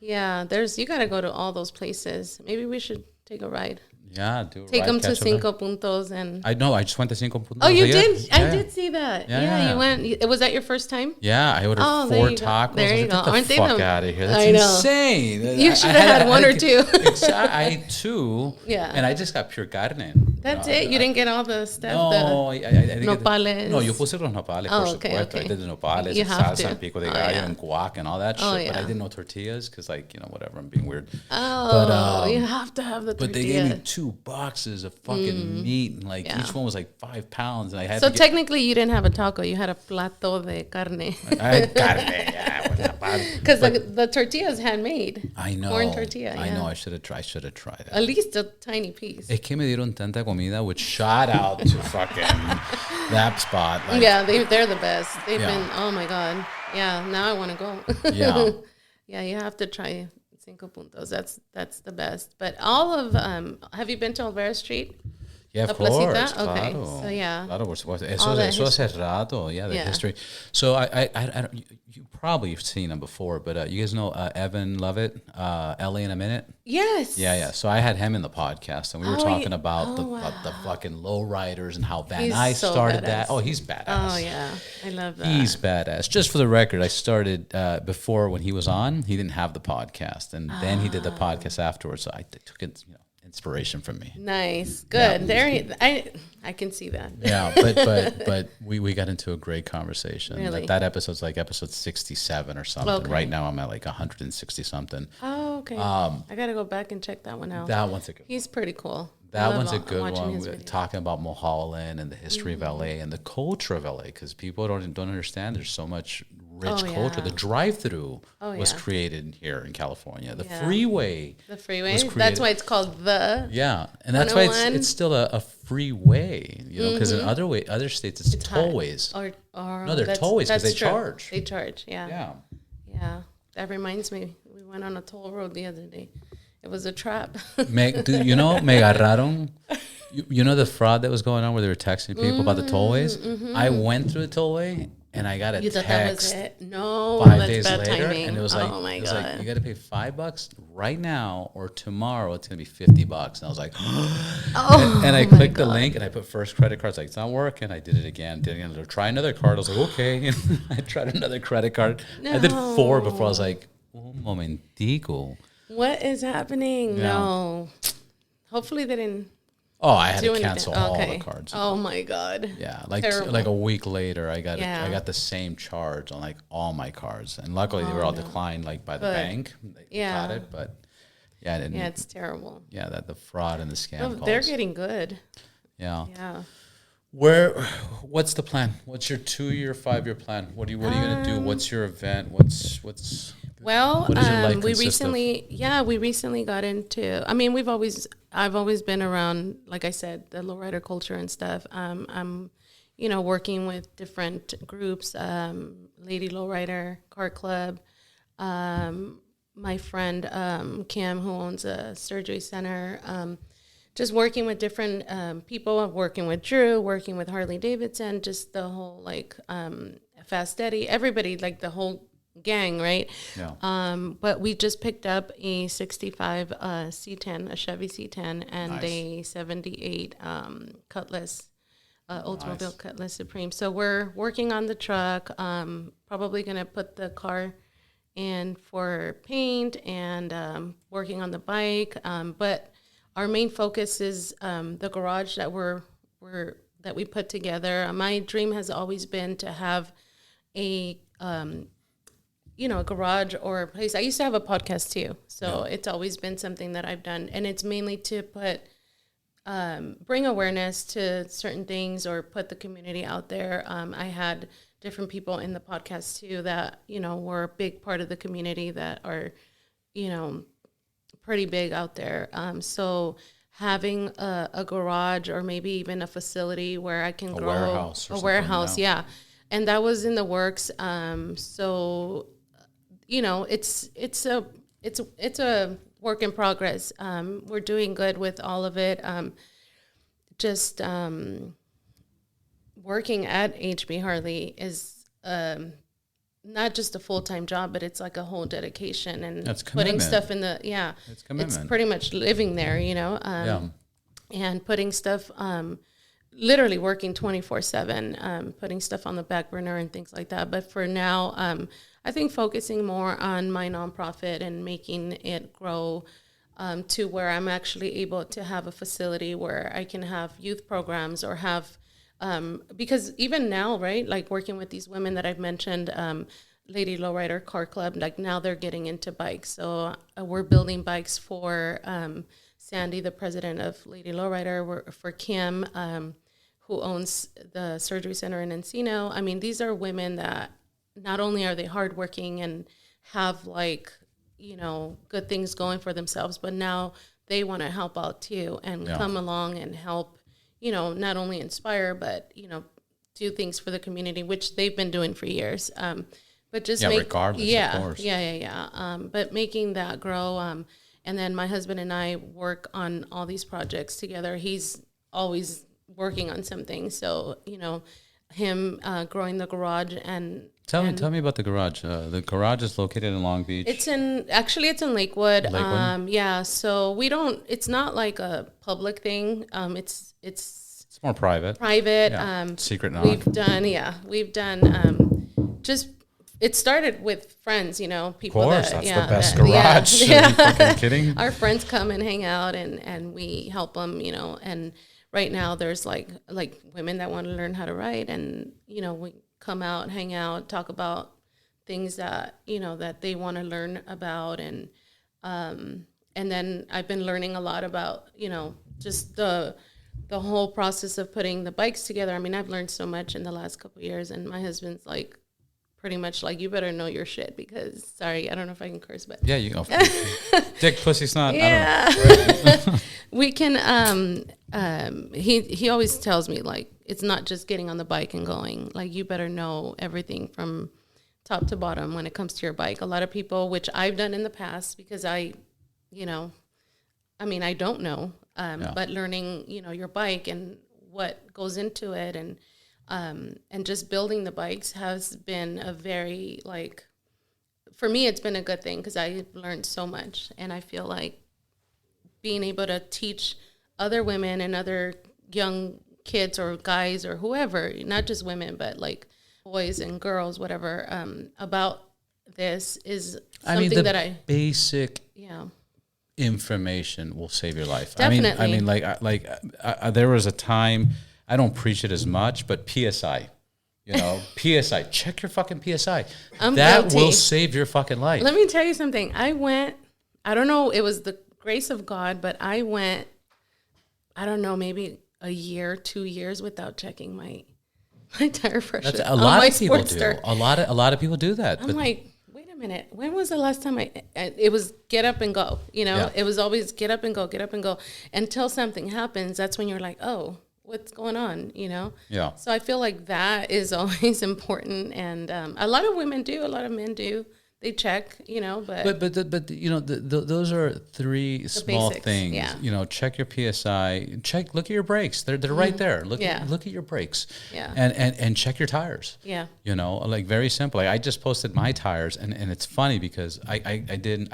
Yeah. You gotta go to all those places. Maybe we should take a ride. Yeah, take them to Cinco Puntos and. I know. I just went to Cinco Puntos. Oh, you did? Yeah. I did see that. Yeah, you went. Was that your first time? Yeah, I ordered 4 tacos. There you go. Aren't they fuck out of here? That's insane. You should have had 1 or 2. I ate 2. Yeah. And I just got pure carne. That's it. You didn't get all the stuff. No, I think nopales. No, yo puse los nopales. Oh, por supuesto. I did the nopales, salsa, and pico de gallo, and guac, and all that shit. But I didn't know tortillas because, whatever. I'm being weird. Oh, but, you have to have the tortilla. But they gave me 2 boxes of fucking meat, and each one was 5 pounds, and I had. So technically, you didn't have a taco; you had a plato de carne. I had carne. Yeah. Because the tortilla is handmade. I know. Corn tortilla. I know. I should have tried it. At least a tiny piece. Es que me dieron tanta comida, which shout out to fucking that spot. Like, yeah, they're the best. They've been, oh my God. Yeah, now I want to go. Yeah. Yeah, you have to try Cinco Puntos. That's the best. But all of, have you been to Olvera Street? Yeah, of course. Placita? Okay, Claro. so yeah. Claro, por supuesto. Eso hace rato, the history. So you probably have seen him before, but you guys know Evan Lovett, LA in a Minute? Yes. Yeah. So I had him in the podcast, and we were talking about the fucking lowriders and how Van Nuys started that. Oh, he's badass. Oh, yeah. I love that. He's badass. Just for the record, I started before when he was on, he didn't have the podcast, and then he did the podcast afterwards, so I took it, inspiration from me. Nice, good. Yeah. I can see that. Yeah, but we got into a great conversation. Really? That episode's like episode 67 or something. Okay. Right now I'm at like 160 something. Oh, okay. I gotta go back and check that one out. That one's a good. He's pretty cool. That one's a good one. We're talking about Mulholland and the history of LA and the culture of LA, because people don't understand. There's so much rich culture. The drive-through was created here in California. The freeway. The freeway. That's why it's called the. Yeah, and that's why it's still a freeway. Because in other states it's tollways. No, they're tollways because they charge. They charge. Yeah. Yeah. That reminds me. We went on a toll road the other day. It was a trap. Me agarraron. You know the fraud that was going on where they were texting people about the tollways? Mm-hmm. I went through the tollway and I got a text. That was it? No, 5 days later, timing. And it was like, oh my God. Like, you got to pay $5 right now, or tomorrow it's gonna be $50. And I was like, and I clicked the link and I put first credit card. It's like, it's not working. I did it again. Try another card. I was like, okay. And I tried another credit card. No. I did 4 before I was like, un momentico. What is happening? Yeah. No. Hopefully they didn't. Oh, I had to cancel all the cards. Oh my God. Yeah, like a week later, I got the same charge on like all my cards, and luckily they were all declined like by the bank. They got it, but it's terrible. Yeah, the fraud and the scam calls. They're getting good. Yeah. Yeah. What's the plan? What's your 2-year, 5-year plan? What are you gonna do? What's your event? What's Well, we recently got into. I mean, I've always been around, like I said, the lowrider culture and stuff. I'm, working with different groups, Lady Lowrider, Car Club. My friend Kim, who owns a surgery center. Just working with different people. Working with Drew, working with Harley-Davidson. Just the whole Fast Eddie, everybody, like the whole gang, right? Yeah. But we just picked up a 65 C10, a Chevy C10, and a 78 Cutlass, Oldsmobile Cutlass Supreme. So we're working on the truck. Probably gonna put the car in for paint and working on the bike. But our main focus is the garage that we put together. My dream has always been to have a garage or a place. I used to have a podcast too. So it's always been something that I've done. And it's mainly to bring awareness to certain things or put the community out there. I had different people in the podcast too that, were a big part of the community that are, pretty big out there. So having a garage or maybe even a facility where I can grow a warehouse. Yeah. And that was in the works. So, it's a work in progress. We're doing good with all of it. Just working at HB Harley is not just a full-time job, but it's like a whole dedication and putting stuff in it's commitment. It's pretty much living there, and putting stuff, literally working 24/7, putting stuff on the back burner and things like that. But for now, I think focusing more on my nonprofit and making it grow to where I'm actually able to have a facility where I can have youth programs or have, because even now, right, like working with these women that I've mentioned, Lady Lowrider Car Club, like now they're getting into bikes. So we're building bikes for Sandy, the president of Lady Lowrider, for Kim, who owns the surgery center in Encino. I mean, these are women that not only are they hardworking and have like, you know, good things going for themselves, but now they want to help out too and come along and help, you know, not only inspire, but, you know, do things for the community, which they've been doing for years. But just regardless, of course. But making that grow. And then my husband and I work on all these projects together. He's always working on something. So, you know, him growing the garage and tell me about the garage. The garage is located in Long Beach. It's in Lakewood. So it's not like a public thing. It's more private. Secret knock. We've done just. It started with friends, you know, people. Of course, that's the best garage. Are you fucking kidding? Our friends come and hang out, and we help them, you know. And right now, there's like women that want to learn how to ride, and you know, we come out, hang out, talk about things that you know that they want to learn about, and then I've been learning a lot about, you know, just the whole process of putting the bikes together. I mean, I've learned so much in the last couple of years, and my husband's like. Pretty much like, you better know your shit because, sorry, I don't know if I can curse, but. Yeah, you go. Dick, pussy, snot. Yeah. We can, he always tells me, like, it's not just getting on the bike and going. Like, you better know everything from top to bottom when it comes to your bike. A lot of people, which I've done in the past because I don't know, but learning, you know, your bike and what goes into it and just building the bikes has been a very, like, for me, it's been a good thing because I've learned so much. And I feel like being able to teach other women and other young kids or guys or whoever, not just women, but like boys and girls, whatever, about this is something basic information will save your life. Definitely. There was a time, I don't preach it as much, but PSI, you know, PSI, check your fucking PSI. That will save your fucking life. Let me tell you something. I don't know, it was the grace of God, but I went, I don't know, maybe a year, 2 years without checking my tire pressure. A lot of people do. A lot of people do that. I'm like, wait a minute. When was the last time it was get up and go, you know? Yeah. It was always get up and go until something happens. That's when you're like, oh, what's going on, you know? Yeah. So I feel like that is always important, and a lot of women do, a lot of men do. They check, you know, but you know, those are three small basics, things. Yeah. You know, check your PSI. Look at your brakes. They're right there. Look at your brakes. Yeah. And check your tires. Yeah. You know, like very simple. Like I just posted my tires, and it's funny because I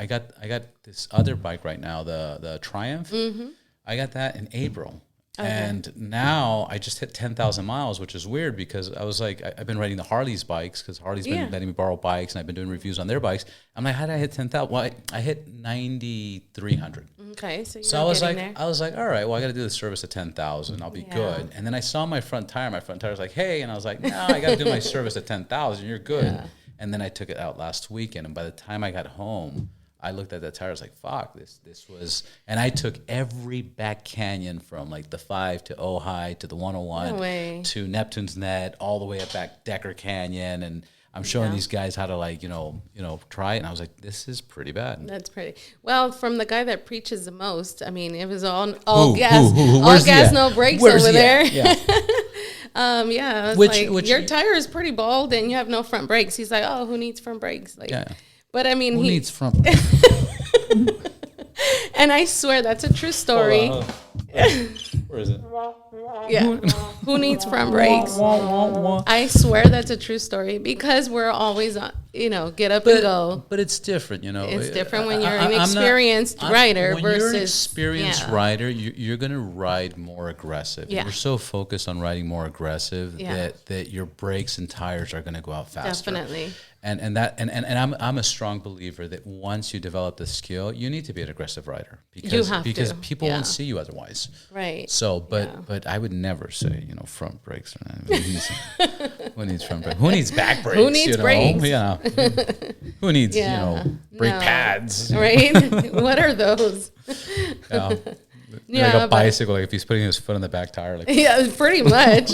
got this other bike right now, the Triumph. Mm-hmm. I got that in April. Okay. And now I just hit 10,000 miles, which is weird because I was like, I've been riding the Harley's bikes because Harley's been letting me borrow bikes, and I've been doing reviews on their bikes. I'm like, how did I hit 10,000? Well, I hit 9,300. Okay, so I was like, all right, well, I got to do the service at 10,000. I'll be good. And then I saw my front tire. My front tire was like, hey, and I was like, no, I got to do my service at 10,000. You're good. Yeah. And then I took it out last weekend, and by the time I got home, I looked at that tire. I was like, "Fuck this was." And I took every back canyon from like the 5 to Ojai to the 101 to Neptune's Net, all the way up back Decker Canyon, and I'm showing these guys how to like you know try it. And I was like, "This is pretty bad." That's pretty well from the guy that preaches the most. I mean, it was all gas, all gas, no brakes over there. Yeah. Which your tire is pretty bald, and you have no front brakes. He's like, "Oh, who needs front brakes?" Like. Yeah. But I mean, who needs front brakes? And I swear that's a true story. Where is it? Yeah. Who needs front brakes? I swear that's a true story because we're always on, you know, get up and go. But it's different, you know. It's different when you're an experienced rider versus. When you're an experienced rider, you're going to ride more aggressive. Yeah. You're so focused on riding more aggressive that your brakes and tires are going to go out faster. Definitely. And I'm a strong believer that once you develop the skill, you need to be an aggressive rider because people won't see you otherwise. Right. So, but I would never say front brakes. Who needs front brakes? Who needs back brakes? Who needs brakes? Yeah. Who needs brake pads? Right. What are those? Yeah. Like a bicycle, like if he's putting his foot on the back tire. Like yeah, pretty much.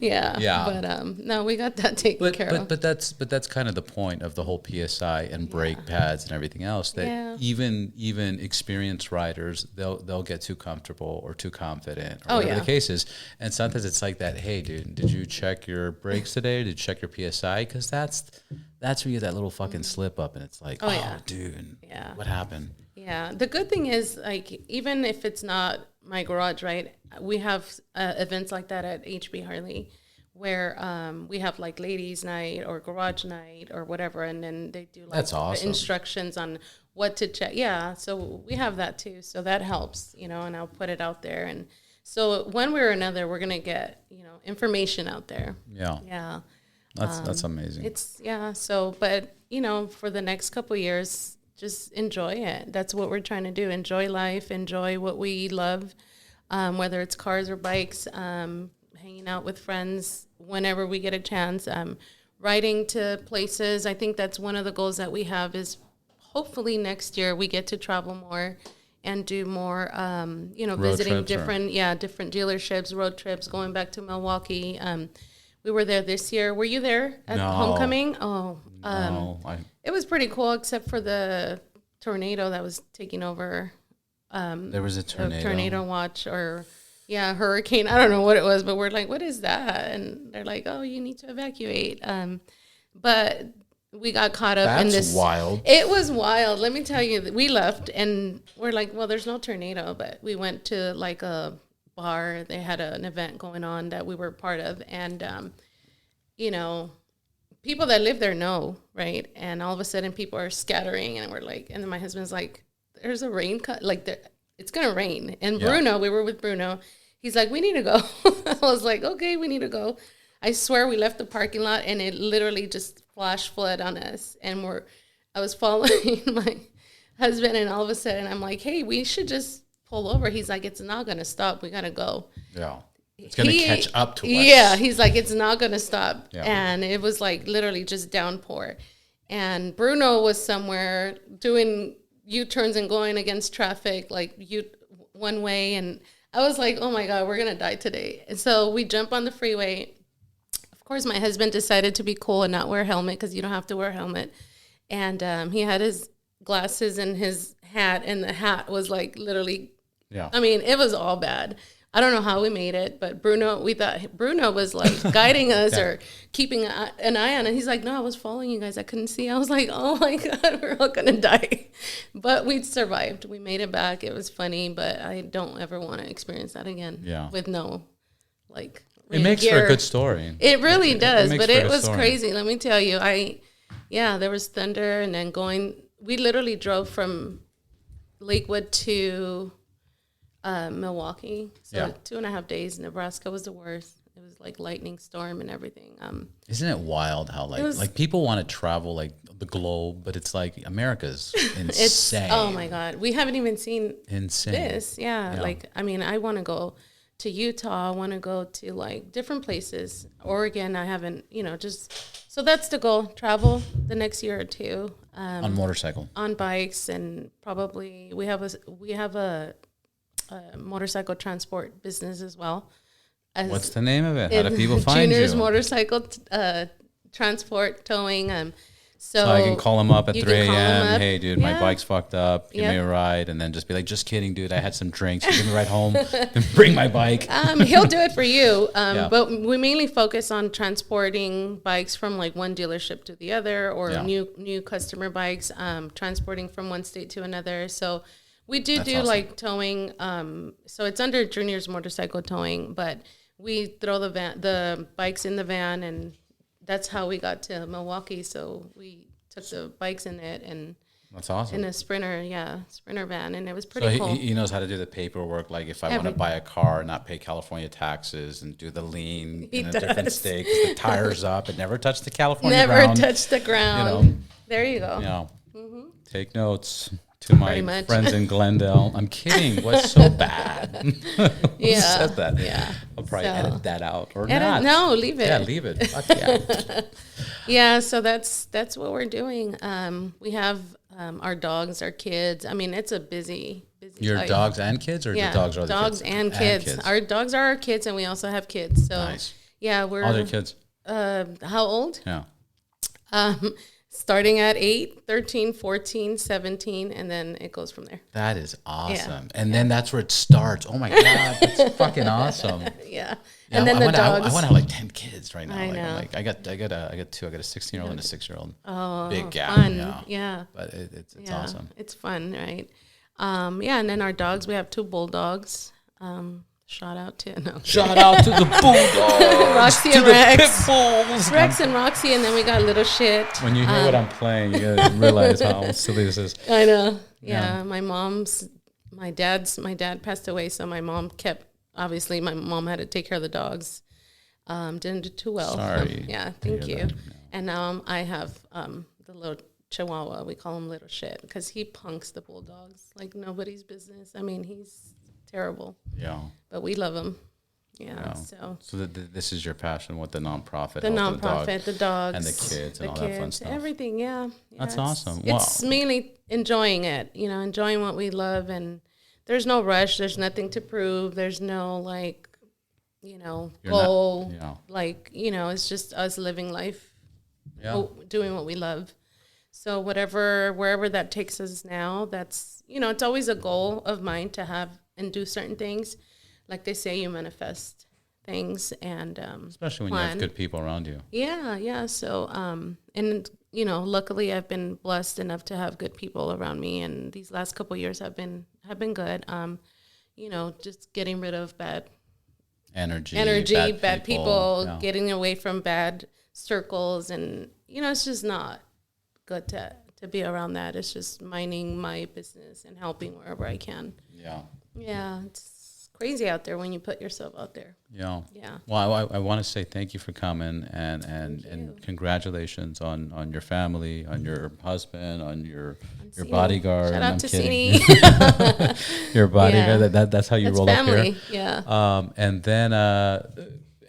Yeah. Yeah. But no, we got that taken care of. But that's kind of the point of the whole PSI and brake pads and everything else. That even experienced riders, they'll get too comfortable or too confident or whatever the case is. And sometimes it's like that. Hey, dude, did you check your brakes today? Did you check your PSI? Because that's where you get that little fucking slip up, and it's like, dude, what happened? Yeah. The good thing is, like, even if it's not my garage, right, we have events like that at HB Harley where we have like ladies night or garage night or whatever, and then they do like That's awesome. instructions on what to check. Yeah, so we have that too, so that helps, you know, and I'll put it out there. And so one way or another, we're gonna get, you know, information out there. Yeah. That's amazing. So, but you know, for the next couple of years, just enjoy it. That's what we're trying to do. Enjoy life, enjoy what we love, whether it's cars or bikes, hanging out with friends whenever we get a chance, riding to places. I think that's one of the goals that we have is hopefully next year we get to travel more and do more, you know, Road visiting trips different dealerships, road trips, going back to Milwaukee. We were there this year. Were you there at homecoming? Oh, it was pretty cool, except for the tornado that was taking over. There was a tornado watch or hurricane. I don't know what it was, but we're like, what is that? And they're like, oh, you need to evacuate. But we got caught up in this. That's wild. It was wild. Let me tell you, we left and we're like, well, there's no tornado, but we went to like a bar. They had an event going on that we were part of, and you know, people that live there know, right? And all of a sudden people are scattering, and we're like, and then my husband's like, there's a rain it's gonna rain. And Bruno, we were with Bruno, he's like, we need to go. I was like, okay, we need to go. I swear we left the parking lot and it literally just flash flood on us, and I was following my husband, and all of a sudden I'm like, hey, we should just pull over. He's like, it's not gonna stop, we gotta go. It's gonna catch up to us. Yeah, he's like, it's not gonna stop. And it was like literally just downpour, and Bruno was somewhere doing U-turns and going against traffic, like one way, and I was like, oh my God, we're gonna die today. And so we jump on the freeway. Of course, my husband decided to be cool and not wear a helmet, because you don't have to wear a helmet. And he had his glasses and his hat, and the hat was like literally, I mean, it was all bad. I don't know how we made it, but we thought Bruno was like guiding us or keeping an eye on it. He's like, no, I was following you guys. I couldn't see. I was like, oh my God, we're all going to die. But we survived. We made it back. It was funny, but I don't ever want to experience that again. With no, like, it makes for a good story. It really does, but it was crazy. Let me tell you, there was thunder, and then we literally drove from Lakewood to Milwaukee. So 2.5 days. Nebraska was the worst. It was like lightning storm and everything. Isn't it wild how like people want to travel like the globe, but it's like America's insane. Oh my God, we haven't even seen this. Like, I mean, I want to go to Utah. I want to go to like different places. Oregon, I haven't. You know, just so that's the goal. Travel the next year or two. On motorcycle. On bikes, and probably we have a motorcycle transport business as well. What's the name of it? How do people find Junior's you? Motorcycle Transport Towing. So I can call him up at 3 a.m. Hey, dude, my bike's fucked up. Give me a ride. And then just be like, just kidding, dude. I had some drinks. Give me a ride home. Bring my bike. He'll do it for you. But we mainly focus on transporting bikes from like one dealership to the other, or new customer bikes, transporting from one state to another. So we do awesome. Like towing. So it's under Junior's Motorcycle Towing, but we throw the bikes in the van, and that's how we got to Milwaukee. So we took the bikes in it, and that's awesome. In a Sprinter van, and it was pretty cool. He knows how to do the paperwork. Like if I want to buy a car, not pay California taxes, and do the lien in a different state, 'cause the tire's up, it never touched the California ground. Never touched the ground. You know, there you go. You know, take notes. To my friends in Glendale. I'm kidding. What's so bad? Who said that? Yeah. I'll probably edit that out or not. No, leave it. Yeah, leave it. Fuck yeah. Yeah, so that's what we're doing. We have our dogs, our kids. I mean, it's a busy Your life. Dogs and kids, or the dogs are the dogs kids? and kids. Our dogs are our kids, and we also have kids. So nice. Yeah, we're all their kids. How old? Yeah. Starting at 8, 13, 14, 17, and then it goes from there. That is awesome. Yeah. And then that's where it starts. Oh my God, that's fucking awesome. Yeah. And then the dogs. I want to have like 10 kids right now. I know. Like I got two. I got a 16-year-old and a 6-year-old. Oh, big gap. fun. Yeah. But it's awesome. It's fun, right? Yeah, and then our dogs, we have 2 bulldogs. Shout out to the bulldogs. Roxy and Rex. Rex and Roxy, and then we got Little Shit. When you hear what I'm playing, you gotta realize how silly this is. I know. Yeah. My dad passed away, so my mom obviously my mom had to take care of the dogs. Didn't do too well. Sorry. Thank you. That. And now I have the little Chihuahua. We call him Little Shit because he punks the bulldogs like nobody's business. I mean, he's terrible. Yeah. But we love him. Yeah. So this is your passion with the nonprofit. The dogs. And the kids and all that fun stuff. Everything, yeah. That's awesome. It's mainly enjoying it, enjoying what we love. And there's no rush. There's nothing to prove. There's no, goal. It's just us living life, doing what we love. So wherever that takes us now, that's, it's always a goal of mine to have and do certain things. Like they say, you manifest things and especially when you have good people around you. Yeah. So luckily I've been blessed enough to have good people around me, and these last couple of years have been good. Just getting rid of bad energy, bad people getting away from bad circles, and it's just not good to be around that. It's just minding my business and helping wherever I can. Yeah, it's crazy out there when you put yourself out there. Yeah. Well, I want to say thank you for coming and congratulations on your family, on your husband, on your bodyguard. Shout out to Sini. Your bodyguard. Yeah. That's how you roll family. Up here. Yeah. And then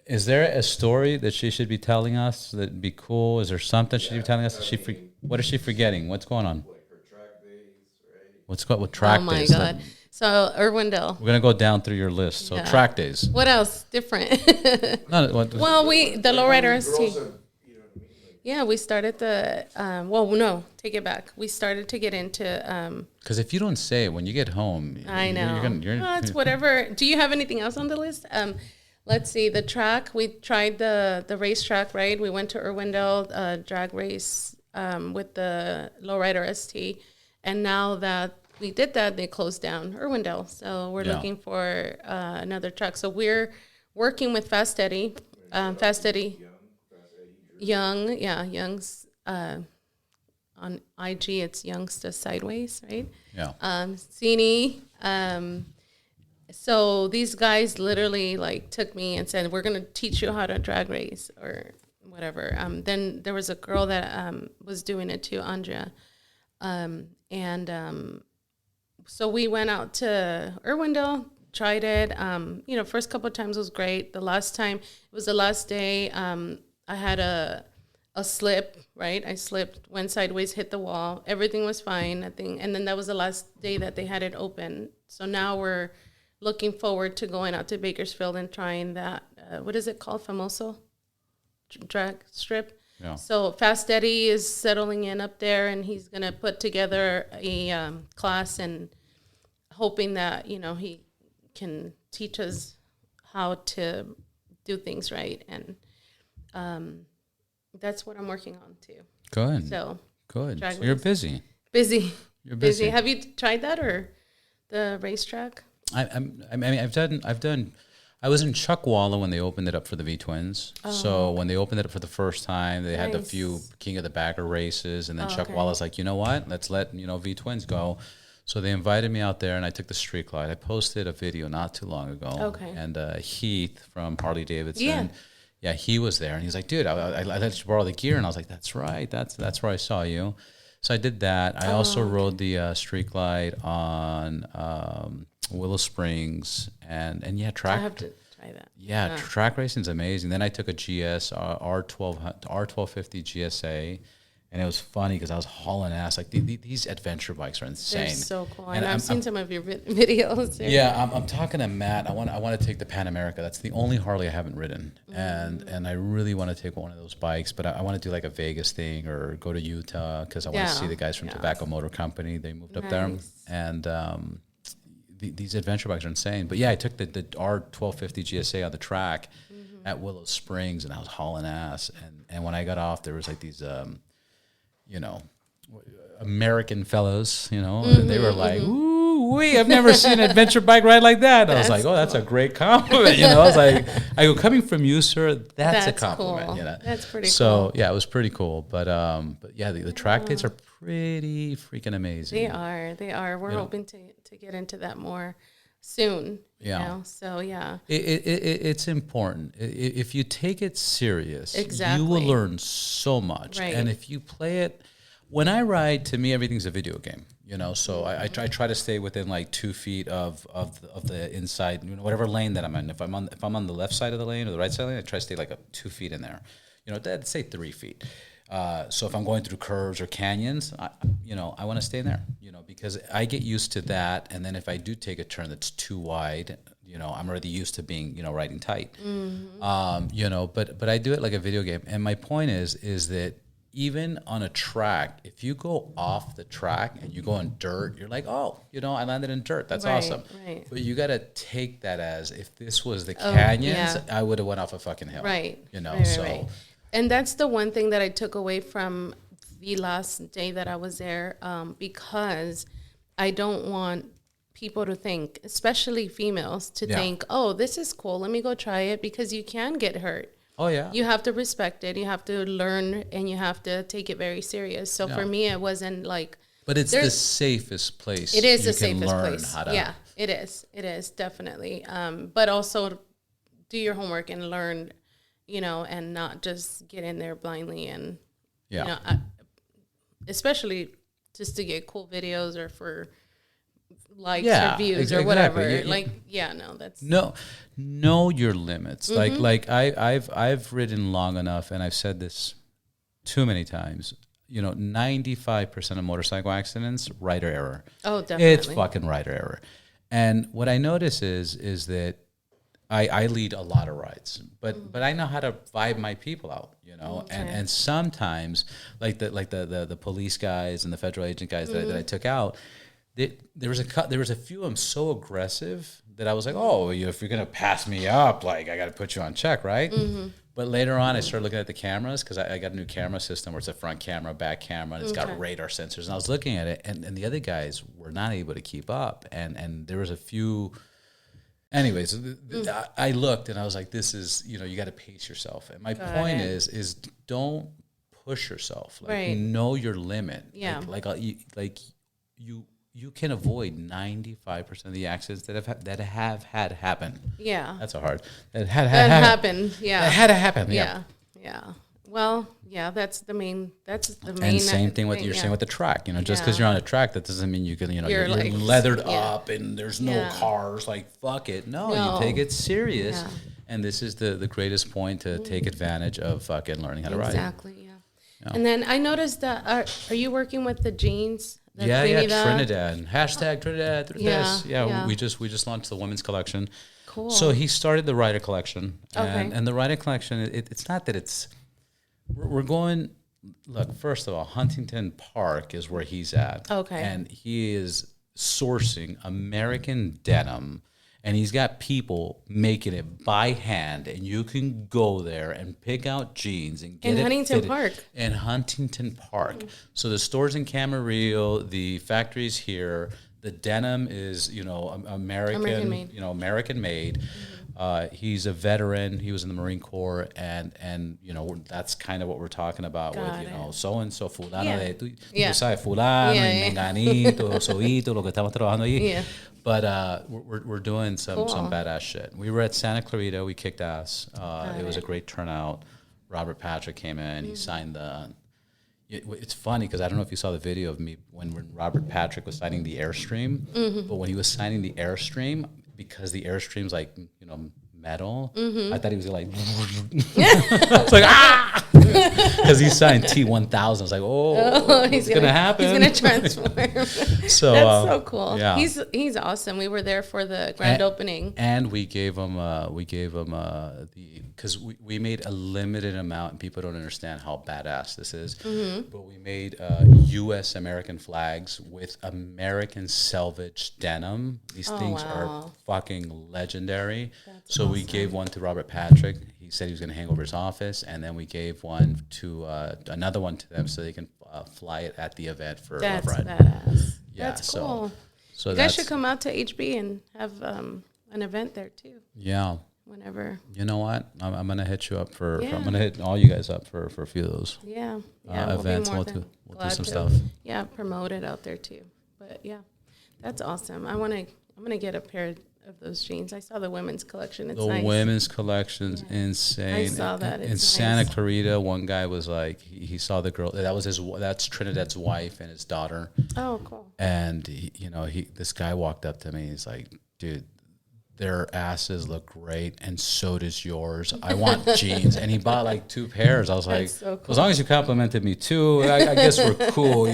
is there a story that she should be telling us that'd be cool? Is there something she should be telling us that what is she forgetting? What's going on? Like her track days, right? What's what track days? Oh my God. So Irwindale. We're gonna go down through your list. So track days. What else different? The lowrider ST. Yeah, we started take it back. We started to get into because if you don't say it when you get home, I know. It's whatever. Do you have anything else on the list? Let's see. The track, we tried the racetrack, right? We went to Irwindale drag race with the lowrider ST, and now that we did that, they closed down Irwindale. So we're looking for another track. So we're working with Fast Eddie. Young's on IG. It's Youngsta Sideways, right? Yeah. Sini. So these guys literally took me and said, "We're gonna teach you how to drag race or whatever." Then there was a girl that was doing it too, Andrea, so we went out to Irwindale, tried it. First couple of times was great. The last time, it was the last day. I had a slip, right? I slipped, went sideways, hit the wall. Everything was fine, I think. And then that was the last day that they had it open. So now we're looking forward to going out to Bakersfield and trying that. What is it called? Famoso drag strip. Yeah. So Fast Eddie is settling in up there, and he's going to put together a class, and hoping that, he can teach us how to do things right. And that's what I'm working on too. Good. So good. So you're busy. You're busy. Have you tried that or the racetrack? I've done. I was in Chuckwalla when they opened it up for the V Twins. Oh, so when they opened it up for the first time, they had a few King of the Bagger races, and then Chuckwalla's like, you know what? Let's let V Twins go. So they invited me out there, and I took the street glide. I posted a video not too long ago. Okay. And Heath from Harley-Davidson, he was there, and he's like, dude, I let you borrow the gear, and I was like, that's right, that's where I saw you. So I did that. I also rode the street glide on Willow Springs, and track. I have to try that. Yeah, track racing is amazing. Then I took a GS R1250 GSA, And it was funny because I was hauling ass. Like these adventure bikes are insane. They're so cool. And I've seen some of your videos. Yeah, I'm talking to Matt. I want to take the Pan America. That's the only Harley I haven't ridden, and I really want to take one of those bikes. But I want to do like a Vegas thing or go to Utah because I want to see the guys from Tobacco Motor Company. They moved up there, and these adventure bikes are insane. But yeah, I took the R1250 GSA on the track at Willow Springs, and I was hauling ass. And when I got off, there was like these. American fellows, and they were like, "Ooh, I've never seen an adventure bike ride like that." And I was like, "Oh, that's a great compliment." I was like, "I go coming from you, sir. That's a compliment." Cool. That's pretty cool. So yeah, it was pretty cool. But yeah, the track dates are pretty freaking amazing. They are. We're hoping to get into that more soon. Yeah. So yeah, it's important. If you take it serious, exactly, you will learn so much. Right. And if you play it, when I ride, to me everything's a video game. So I try to stay within like 2 feet of the inside, whatever lane that I'm in. If I'm on the left side of the lane or the right side of the lane, I try to stay like 2 feet in there. I'd say 3 feet. So if I'm going through curves or canyons, I want to stay in there, because I get used to that. And then if I do take a turn that's too wide, I'm already used to being, riding tight. But I do it like a video game. And my point is that even on a track, if you go off the track and you go in dirt, you're like, oh, I landed in dirt. That's awesome. Right. But you got to take that as if this was the canyons, I would have went off a fucking hill. Right. Right. And that's the one thing that I took away from the last day that I was there, because I don't want people to think, especially females, to think, oh, this is cool, let me go try it, because you can get hurt. Oh, yeah. You have to respect it. You have to learn, and you have to take it very serious. So for me, it wasn't like... But it's the safest place. It is the safest place. How to, yeah, it is. It is, definitely. But also do your homework and learn, and not just get in there blindly. And, especially just to get cool videos or for likes or views or whatever. That's... Know your limits. Like I've ridden long enough, and I've said this too many times. 95% of motorcycle accidents, rider error. Oh, definitely. It's fucking rider error. And what I notice is that I lead a lot of rides, but I know how to vibe my people out, Okay. and sometimes like the police guys and the federal agent guys that I took out, there was a few of them so aggressive that I was like, oh, if you're gonna pass me up, like I got to put you on check, right? But later on, I started looking at the cameras because I got a new camera system where it's a front camera, back camera, and it's got radar sensors. And I was looking at it, and the other guys were not able to keep up. And there was a few... Anyways, I looked, and I was like, this is, you got to pace yourself. And my point is don't push yourself. Like, know your limit. Yeah. Like you can avoid 95% of the accidents that have had happen. Yeah. That's a hard. That happened. Yeah. That had to happen. Yeah. Well, that's the main. And same thing with you're saying with the track. Just because you're on a track, that doesn't mean you can. You're like, leathered up and there's no cars. Like fuck it. No, you take it serious. Yeah. And this is the greatest point to take advantage of fucking learning how to ride. Exactly. Yeah. And then I noticed that. Are you working with the jeans? Trinidad. Hashtag Trinidad. Yeah. We just launched the women's collection. Cool. So he started the rider collection, Okay. and the rider collection. It's not that it's. We're going. Look, first of all, Huntington Park is where he's at. Okay. And he is sourcing American denim. And he's got people making it by hand, and you can go there and pick out jeans and get in it Huntington fitted. Park. In Huntington Park. So the store's in Camarillo, the factory's here. The denim is, American made. American made. He's a veteran. He was in the Marine Corps, and that's kind of what we're talking about with so and so fulano de tú sabes fulano y menganito soito lo que estamos trabajando ahí. Yeah. But we're doing some badass shit. We were at Santa Clarita. We kicked ass. It was a great turnout. Robert Patrick came in. He signed the. It's funny because I don't know if you saw the video of me when Robert Patrick was signing the Airstream. But when he was signing the Airstream, because the Airstream's like metal, I thought he was like. It's like because because he signed T1000. I was like, what's going to happen? He's going to transform. So that's so cool. Yeah. He's awesome. We were there for the grand opening. And we gave him because we made a limited amount, and people don't understand how badass this is. Mm-hmm. But we made U.S. American flags with American selvage denim. These things are fucking legendary. That's so awesome. We gave one to Robert Patrick. He said he was going to hang over his office, and then we gave one to another one to them so they can fly it at the event for That's Love Ride. Badass. Yeah, that's cool. So you guys should come out to HB and have an event there too. Yeah. Whenever. You know what? I'm gonna hit you up for I'm gonna hit all you guys up for a few of those. Yeah. Events. We'll do some stuff. Yeah, promote it out there too. But yeah, that's awesome. I'm gonna get a pair of those jeans. I saw the women's collection. It's nice. The women's collection's insane. I saw that. In Santa Clarita, one guy was like, he saw the girl. That's Trinidad's wife and his daughter. Oh, cool. And this guy walked up to me. He's like, dude, their asses look great, and so does yours. I want jeans. And he bought like 2 pairs. I was like, so cool. As long as you complimented me too, I guess we're cool,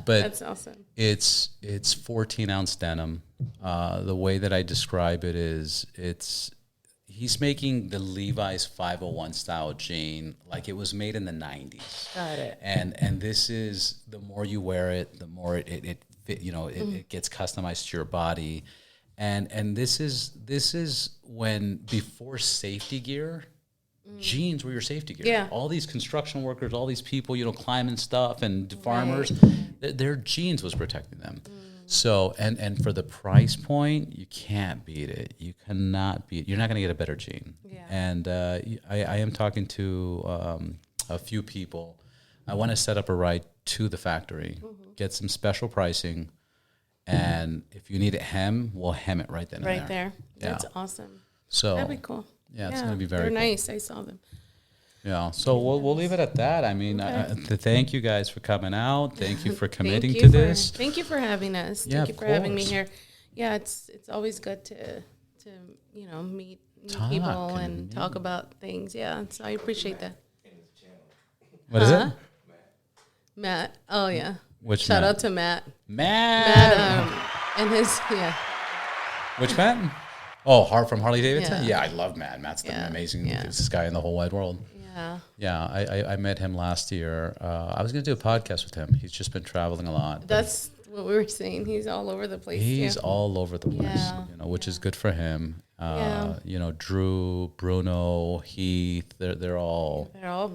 But that's awesome. It's 14-ounce denim. The way that I describe it is he's making the Levi's 501 style jean like it was made in the 90s. Got it. And this is, the more you wear it, the more it gets customized to your body. And this is when, before safety gear, jeans were your safety gear. Yeah. All these construction workers, all these people, climbing stuff, and farmers, their jeans was protecting them. So, and for the price point, you can't beat it. You cannot beat it. You're not going to get a better jean. Yeah. And I am talking to a few people. I want to set up a ride to the factory, get some special pricing, and if you need it hem, we'll hem it right then and there. Right there. That's awesome. So that'd be cool. Yeah, it's going to be very cool. They're nice. I saw them. Yeah, so we'll leave it at that. I mean, thank you guys for coming out. Thank you for committing to this. Thank you for having us. Yeah, thank you for having me here. Yeah, it's always good to meet people and talk about things. Yeah, so I appreciate that. What is it? Matt. Oh yeah. Shout out to Matt. Matt. And his Which Matt? Oh, from Harley-Davidson? Yeah, I love Matt. Matt's the amazingest guy in the whole wide world. Yeah. Yeah, I met him last year. I was going to do a podcast with him. He's just been traveling a lot. That's what we were saying. He's all over the place. He's all over the place, which is good for him. Drew, Bruno, Heath, they're all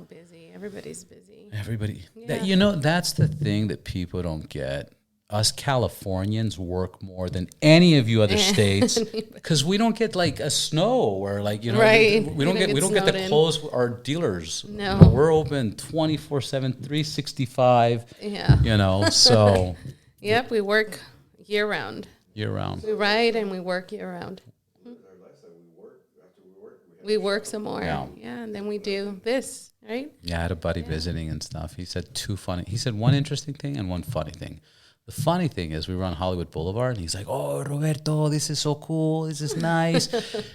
busy. Everybody's busy. Everybody. That's the thing that people don't get. Us Californians work more than any of you other states because we don't get like a snow or we don't get the clothes our dealers. No, we're open 24/7, 365. Yeah. So. Yep, we work year round. Year round. We ride and we work year round. We work some more. Yeah, and then we do this, right? Yeah, I had a buddy visiting and stuff. He said one interesting thing and one funny thing. The funny thing is we were on Hollywood Boulevard, and he's like, oh, Roberto, this is so cool. This is nice.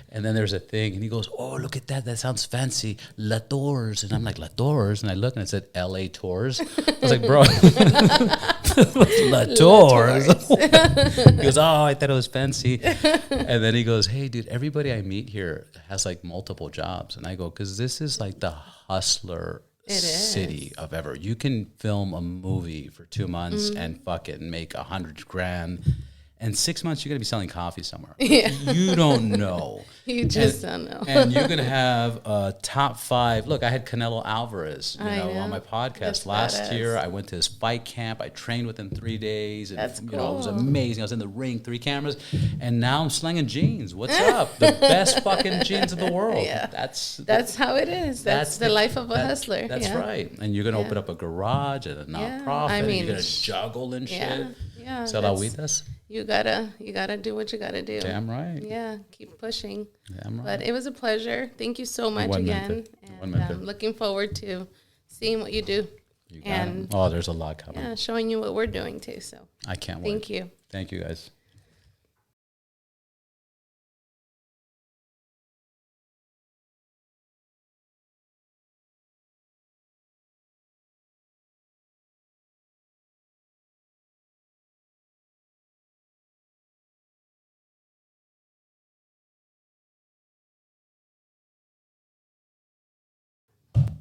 And then there's a thing, and he goes, oh, look at that. That sounds fancy. La Tours. And I'm like, La Tours? And I looked, and it said L.A. Tours. I was like, bro, La Tours. He goes, oh, I thought it was fancy. And then he goes, hey, dude, everybody I meet here has, like, multiple jobs. And I go, because this is, like, the hustler city of ever. You can film a movie for 2 months and fucking make $100,000. In 6 months, you're going to be selling coffee somewhere. Yeah. You don't know. You just don't know. And you're going to have a top 5. Look, I had Canelo Alvarez on my podcast last year. I went to his fight camp. I trained with him 3 days. And, That's cool. It was amazing. I was in the ring, 3 cameras. And now I'm slinging jeans. What's up? The best fucking jeans in the world. Yeah. That's how it is. That's the life of a hustler. That's right. And you're going to open up a garage and a nonprofit. I mean, you're going to juggle and shit. Yeah. Sell agüitas. You gotta do what you gotta do. Damn right. Yeah, keep pushing. Damn right. But it was a pleasure. Thank you so much again. And I'm looking forward to seeing what you do. You got it. Oh, there's a lot coming. Yeah, showing you what we're doing too. So I can't wait. Thank you. Thank you guys.